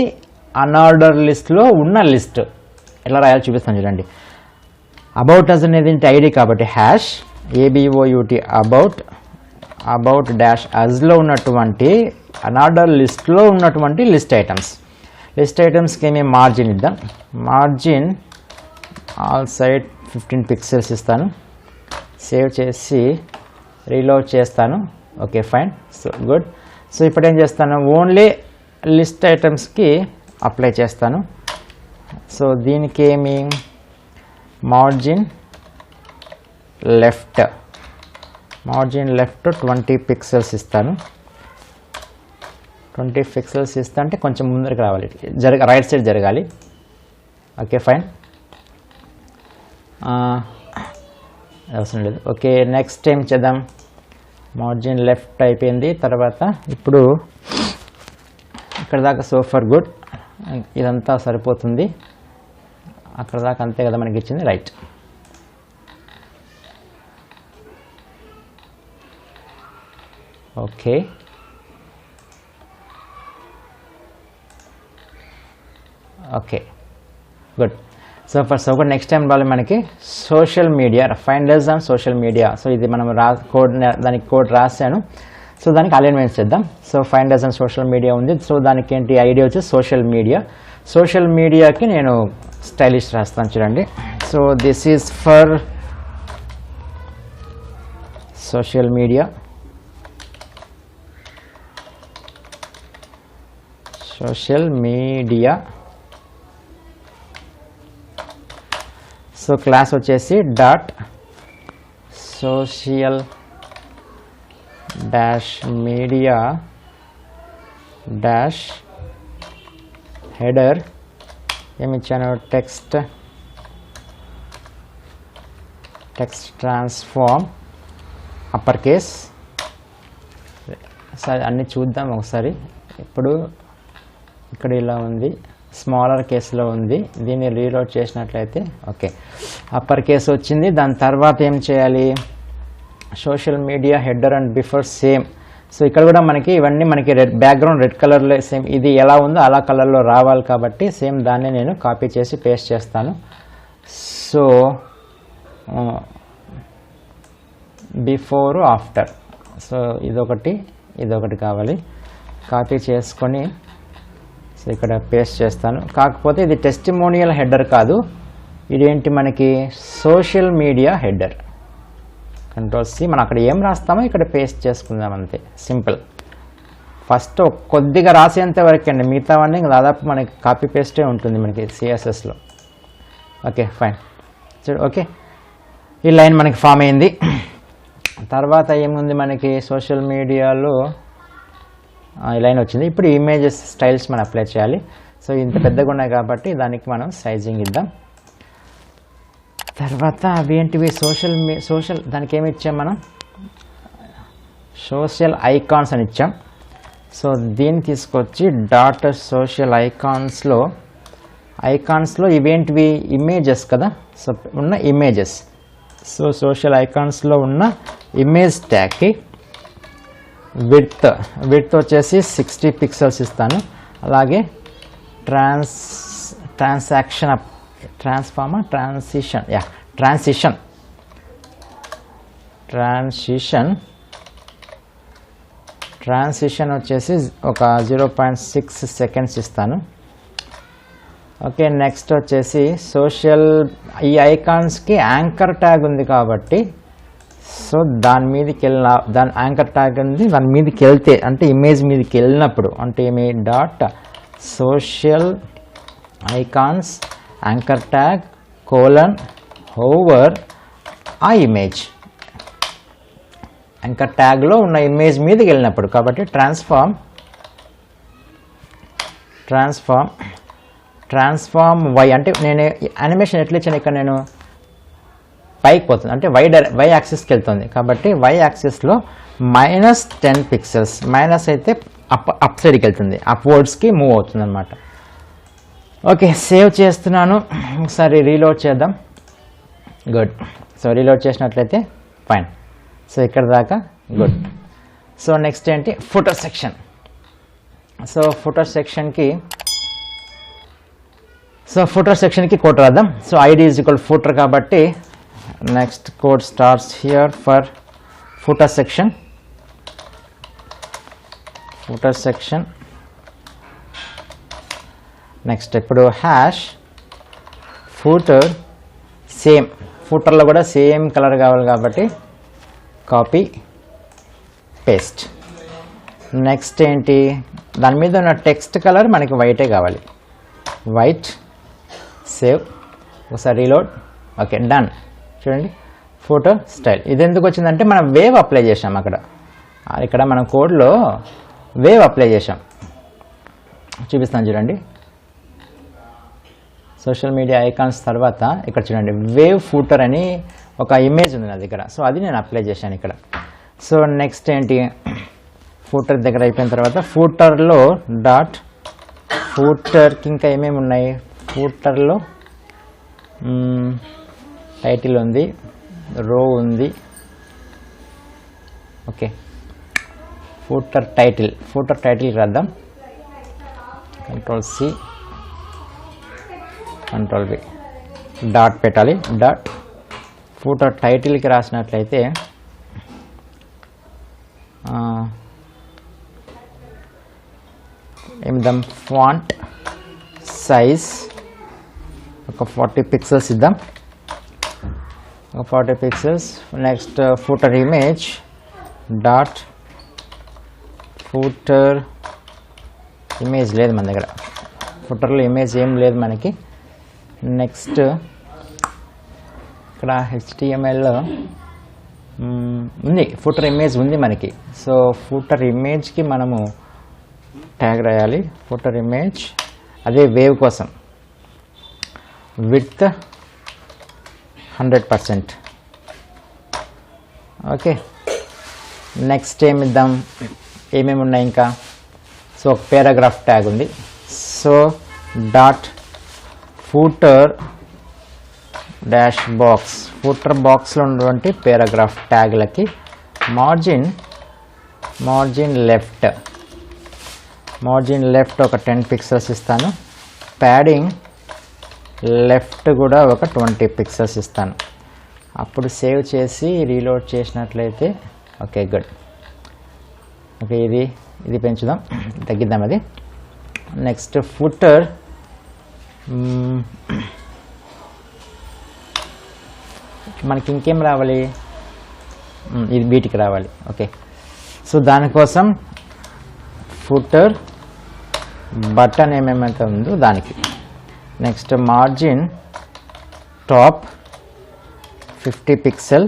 అన్ఆర్డర్ లిస్ట్లో ఉన్న లిస్ట్ ఎలా రాయాలో చూపిస్తాను చూడండి. అబౌట్ అస్ అనేది ఐడి కాబట్టి హ్యాష్ ABOUT అబౌట్ డాష్ అస్లో ఉన్నటువంటి అన్ఆర్డర్ లిస్ట్లో ఉన్నటువంటి లిస్ట్ ఐటమ్స్కి ఏమేమి మార్జిన్ ఇద్దాం. మార్జిన్ ఆల్ సైడ్ 15 పిక్సెల్స్ ఇస్తాను. సేవ్ చేసి రీలోడ్ చేస్తాను. Okay fine, so good. So ఇప్పుడు ఏం చేస్తాను, ఓన్లీ లిస్ట్ ఐటమ్స్కి అప్లై చేస్తాను. సో దీనికి ఏమి మార్జిన్ లెఫ్ట్ 20 పిక్సెల్స్ ఇస్తాను. 20 పిక్సెల్స్ ఇస్తా అంటే కొంచెం ముందరికి రావాలి, రైట్ సైడ్ జరగాలి. ఓకే ఫైన్, అవసరం లేదు. ఓకే నెక్స్ట్ ఏం చేద్దాం, మార్జిన్ లెఫ్ట్ అయిపోయింది. తర్వాత ఇప్పుడు ఇక్కడ దాకా సో ఫర్ గుడ్, ఇదంతా సరిపోతుంది. అక్కడ దాకా అంతే కదా మనకి ఇచ్చింది, right. Okay okay good. So first ఒకటి నెక్స్ట్ టైం వాళ్ళు మనకి social media finders on social media. So ఇది మనం దానికి కోడ్ రాశాను. సో దానికి అలైన్మెంట్స్ చేద్దాం. So finders on social media ఉంది. సో దానికి ఏంటి ఐడియా వచ్చి సోషల్ మీడియాకి నేను స్టైలిష్ రాస్తాను చూడండి. So this is for social media. So class వచ్చేసి dot social dash media dash header ఏమి ఇచ్చాను, టెక్స్ట్ ట్రాన్స్ఫార్మ్ అప్పర్ కేస్. సరే అన్నీ చూద్దాం ఒకసారి. ఇప్పుడు ఇక్కడ ఇలా ఉంది, స్మాలర్ కేసులో ఉంది. దీన్ని రీలోడ్ చేసినట్లయితే ఓకే అప్పర్ కేసు వచ్చింది. దాని తర్వాత ఏం చేయాలి, social media header and before same. So ఇక్కడ కూడా మనకి ఇవన్నీ మనకి బ్యాక్గ్రౌండ్ రెడ్ కలర్లో సేమ్ ఇది ఎలా ఉందో అలా కలర్లో రావాలి కాబట్టి సేమ్ దాన్ని నేను కాపీ చేసి పేస్ట్ చేస్తాను. So before after. సో ఇదొకటి కావాలి, కాపీ చేసుకొని సో ఇక్కడ పేస్ట్ చేస్తాను. కాకపోతే ఇది టెస్టిమోనియల్ హెడర్ కాదు, ఇదేంటి మనకి సోషల్ మీడియా హెడర్. Ctrl+C. మనం అక్కడ ఏం రాస్తామో ఇక్కడ పేస్ట్ చేసుకుందాం అంతే, సింపుల్. ఫస్ట్ కొద్దిగా రాసేంత వరకు అండి, మిగతావన్నీ దాదాపు మనకి కాపీ పేస్టే ఉంటుంది మనకి CSSలో. ఓకే ఫైన్, చూడు. ఓకే ఈ లైన్ మనకి ఫామ్ అయింది. తర్వాత ఏముంది మనకి సోషల్ మీడియాలో ఈ లైన్ వచ్చింది. ఇప్పుడు ఇమేజెస్ స్టైల్స్ మనం అప్లై చేయాలి. సో ఇంత పెద్దగా ఉన్నాయి కాబట్టి దానికి మనం సైజింగ్ ఇద్దాం. తర్వాత అవి ఏంటివి, సోషల్ దానికి ఏమి ఇచ్చాం మనం, సోషల్ ఐకాన్స్ అని ఇచ్చాం. సో దీన్ని తీసుకొచ్చి డాట్ సోషల్ ఐకాన్స్లో ఇవేంటివి ఇమేజెస్ కదా. సో ఉన్న ఇమేజెస్ సో సోషల్ ఐకాన్స్లో ఉన్న ఇమేజ్ ట్యాగ్కి విడ్త్ వచ్చేసి 60 పిక్సెల్స్ ఇస్తాను. అలాగే ట్రాన్సిషన్ వచ్చేసి ఒక 0.6 సెకండ్స్ ఇస్తాను. ఓకే, నెక్స్ట్ వచ్చేసి ఈ ఐకాన్స్కి యాంకర్ ట్యాగ్ ఉంది కాబట్టి సో దాని యాంకర్ ట్యాగ్ ఉంది, దాని మీదకి వెళ్తే అంటే ఇమేజ్ మీదకి వెళ్ళినప్పుడు అంటే ఏమి .social icons anchor tag hover ఆ ఇమేజ్ యాంకర్ ట్యాగ్లో ఉన్న ఇమేజ్ మీదకి వెళ్ళినప్పుడు కాబట్టి ట్రాన్స్ఫార్మ్ వై అంటే నేను యానిమేషన్ ఎట్లా ఇచ్చాను ఇక్కడ నేను పైకి పోతుంది అంటే వై యాక్సిస్కి వెళ్తుంది కాబట్టి వై యాక్సిస్లో -10 పిక్సెల్స్ మైనస్ అయితే అప్ సైడ్కి వెళ్తుంది, అప్వర్డ్స్కి మూవ్ అవుతుంది అనమాట. ఓకే, సేవ్ చేస్తున్నాను, ఒకసారి రీలోడ్ చేద్దాం. గుడ్. సో రీలోడ్ చేసినట్లయితే ఫైన్. సో ఇక్కడ దాకా గుడ్. సో నెక్స్ట్ ఏంటి ఫుటర్ సెక్షన్. సో ఫుటర్ సెక్షన్కి కోడ్ రాద్దాం. So ID is equal footer కాబట్టి next code starts here for footer section. Next ఇప్పుడు #footer సేమ్, ఫూటర్లో కూడా సేమ్ కలర్ కావాలి కాబట్టి కాపీ పేస్ట్. నెక్స్ట్ ఏంటి దాని మీద ఉన్న టెక్స్ట్ కలర్ మనకి వైటే కావాలి, వైట్. సేవ్, ఒకసారి రీలోడ్. Okay, done. చూడండి ఫోటో స్టైల్. ఇది ఎందుకు వచ్చిందంటే మనం వేవ్ అప్లై చేసాం ఇక్కడ మనం కోడ్లో వేవ్ అప్లై చేసాం. చూపిస్తాను చూడండి. సోషల్ మీడియా ఐకాన్స్ తర్వాత ఇక్కడ చూడండి వేవ్ ఫూటర్ అని ఒక ఇమేజ్ ఉంది నా దగ్గర. సో అది నేను అప్లై చేశాను ఇక్కడ. సో నెక్స్ట్ ఏంటి ఫూటర్ దగ్గర అయిపోయిన తర్వాత ఫూటర్లో ఫూటర్కి ఇంకా ఏమేమి ఉన్నాయి, ఫూటర్లో టైటిల్ ఉంది, రో ఉంది. ఓకే, ఫూటర్ టైటిల్ రాద్దాం. Ctrl+C Ctrl+V డాట్ పెట్టాలి. ఫూటర్ టైటిల్కి రాసినట్లయితే ఏమిద్దాం, ఫాంట్ సైజ్ ఒక 40 పిక్సెల్స్ ఇద్దాం, 40 pixels. Next footer image footer image లేదు మన దగ్గర, ఫూటర్లో ఇమేజ్ ఏం లేదు మనకి. నెక్స్ట్ ఇక్కడ HTML ఉంది, ఫూటర్ ఇమేజ్ ఉంది మనకి. సో ఫూటర్ ఇమేజ్కి మనము ట్యాగ్ రాయాలి. ఫూటర్ ఇమేజ్ అదే వేవ్ కోసం విడ్త్ 100%. ఓకే, నెక్స్ట్ ఏమిద్దాం, ఏమేమి ఉన్నాయి ఇంకా. సో ఒక పారాగ్రాఫ్ ట్యాగ్ ఉంది. సో ఫూటర్ బాక్స్, ఫూటర్ బాక్స్లో ఉన్నటువంటి పారాగ్రాఫ్ ట్యాగ్లకి మార్జిన్ లెఫ్ట్ ఒక 10 పిక్సెల్స్ ఇస్తాను. ప్యాడింగ్ లెఫ్ట్ కూడా ఒక 20 పిక్సెల్స్ ఇస్తాను. అప్పుడు సేవ్ చేసి రీలోడ్ చేసినట్లయితే ఓకే గుడ్. ఓకే, ఇది పెంచుదాం, తగ్గిద్దాం అది. నెక్స్ట్ ఫుటర్ మనకి ఇంకేం రావాలి, ఇది వీటికి రావాలి. ఓకే, సో దానికోసం ఫుటర్ బటన్ ఏమేమైతే ఉందో దానికి. నెక్స్ట్ మార్జిన్ టాప్ 50 పిక్సెల్,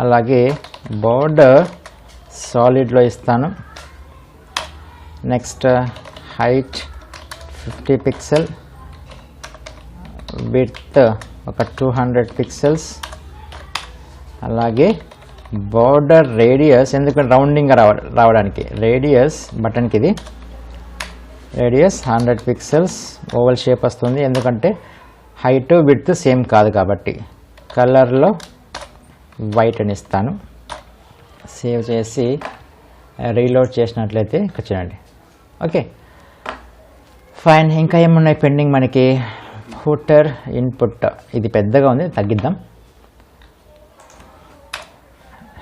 అలాగే బోర్డర్ సాలిడ్లో ఇస్తాను. నెక్స్ట్ హైట్ 50 పిక్సెల్, విడ్త్ ఒక 200 పిక్సెల్స్, అలాగే బోర్డర్ రేడియస్, ఎందుకంటే రౌండింగ్గా రావడానికి రేడియస్ బటన్కి ఇది రేడియస్ 100 పిక్సెల్స్. ఓవల్ షేప్ వస్తుంది ఎందుకంటే హైట్ విడ్త్ సేమ్ కాదు కాబట్టి. కలర్లో వైట్ అని ఇస్తాను. సేవ్ చేసి రీలోడ్ చేసినట్లయితే ఇక్కడ చూడండి. Okay fine. ఇంకా ఏమున్నాయి పెండింగ్ మనకి? ఫూటర్ ఇన్పుట్ ఇది పెద్దగా ఉంది, తగ్గిద్దాం.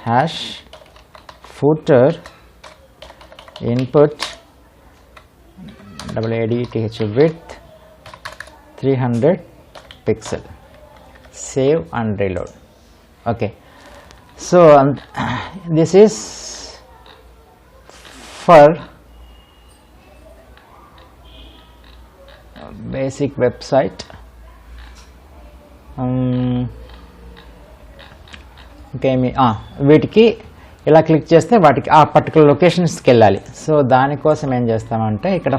Hash footer input ADTH width 300 pixel. Save and reload. Okay, so this is for basic website. Okay, వీటికి ఇలా క్లిక్ చేస్తే వాటికి ఆ పర్టికులర్ లొకేషన్స్కి వెళ్ళాలి. సో దానికోసం ఏం చేస్తామంటే ఇక్కడ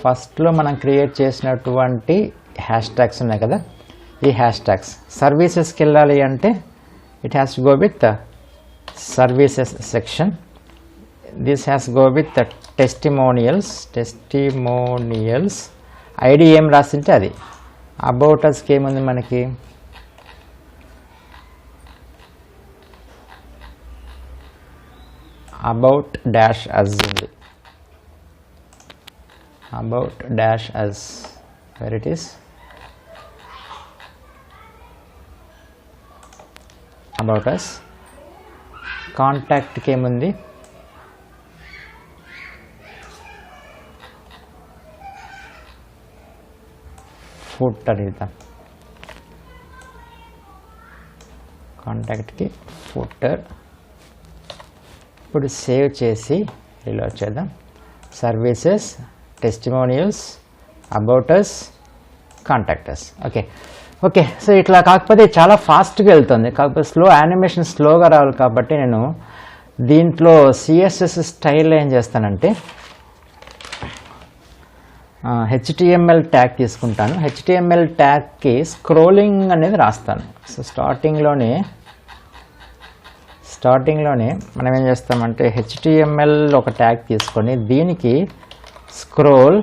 ఫస్ట్లో మనం క్రియేట్ చేసినటువంటి హ్యాష్ ట్యాగ్స్ ఉన్నాయి కదా, ఈ హ్యాష్ ట్యాగ్స్ సర్వీసెస్కి వెళ్ళాలి అంటే it has to go with services section. This has go with testimonials. ID ఏం రాసింటే అది. అబౌట్ అస్కి ఏముంది మనకి? about dash as ఉంది. about dash as, where it is? about us. కాంటాక్ట్కి ఏముంది? ఫూటర్ ఇద్దాం. కాంటాక్ట్కి ఫూటర్. ఇప్పుడు సేవ్ చేసి రీలోడ్ చేద్దాం. Services, testimonials, about us, contact us. Okay so ఇట్లా కాకపోతే చాలా ఫాస్ట్గా వెళ్తుంది, కాకపోతే యానిమేషన్ స్లోగా రావాలి కాబట్టి నేను దీంట్లో CSS స్టైల్ ఏం చేస్తానంటే HTML ట్యాగ్ తీసుకుంటాను. HTML ట్యాగ్కి స్క్రోలింగ్ అనేది రాస్తాను. సో స్టార్టింగ్లోనే మనం ఏం చేస్తామంటే HTML ఒక ట్యాగ్ తీసుకొని దీనికి స్క్రోల్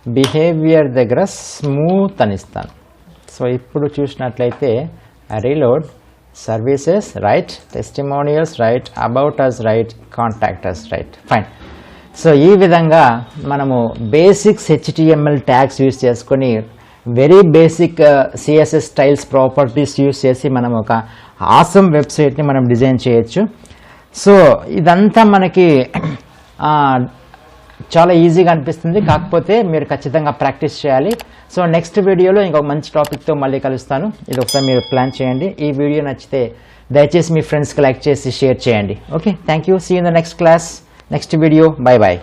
బిహేవియర్ దగ్గర స్మూత్ అని ఇస్తాను. సో ఇప్పుడు చూసినట్లయితే reload, services right, testimonials right, about us right, contact us right. Fine. So ఈ విధంగా మనము బేసిక్స్ HTML ట్యాగ్స్ యూజ్ చేసుకొని very basic CSS styles properties use చేసి మనం ఒక ఆసమ్ వెబ్సైట్ని మనం డిజైన్ చేయొచ్చు. సో ఇదంతా మనకి చాలా ఈజీగా అనిపిస్తుంది, కాకపోతే మీరు ఖచ్చితంగా ప్రాక్టీస్ చేయాలి. సో నెక్స్ట్ వీడియోలో ఇంకొక మంచి టాపిక్తో మళ్ళీ కలుస్తాను. ఇది ఒకసారి మీరు ప్లాన్ చేయండి. ఈ వీడియో నచ్చితే దయచేసి మీ ఫ్రెండ్స్కి లైక్ చేసి షేర్ చేయండి. Okay, thank you. See in the next class, next video. Bye bye.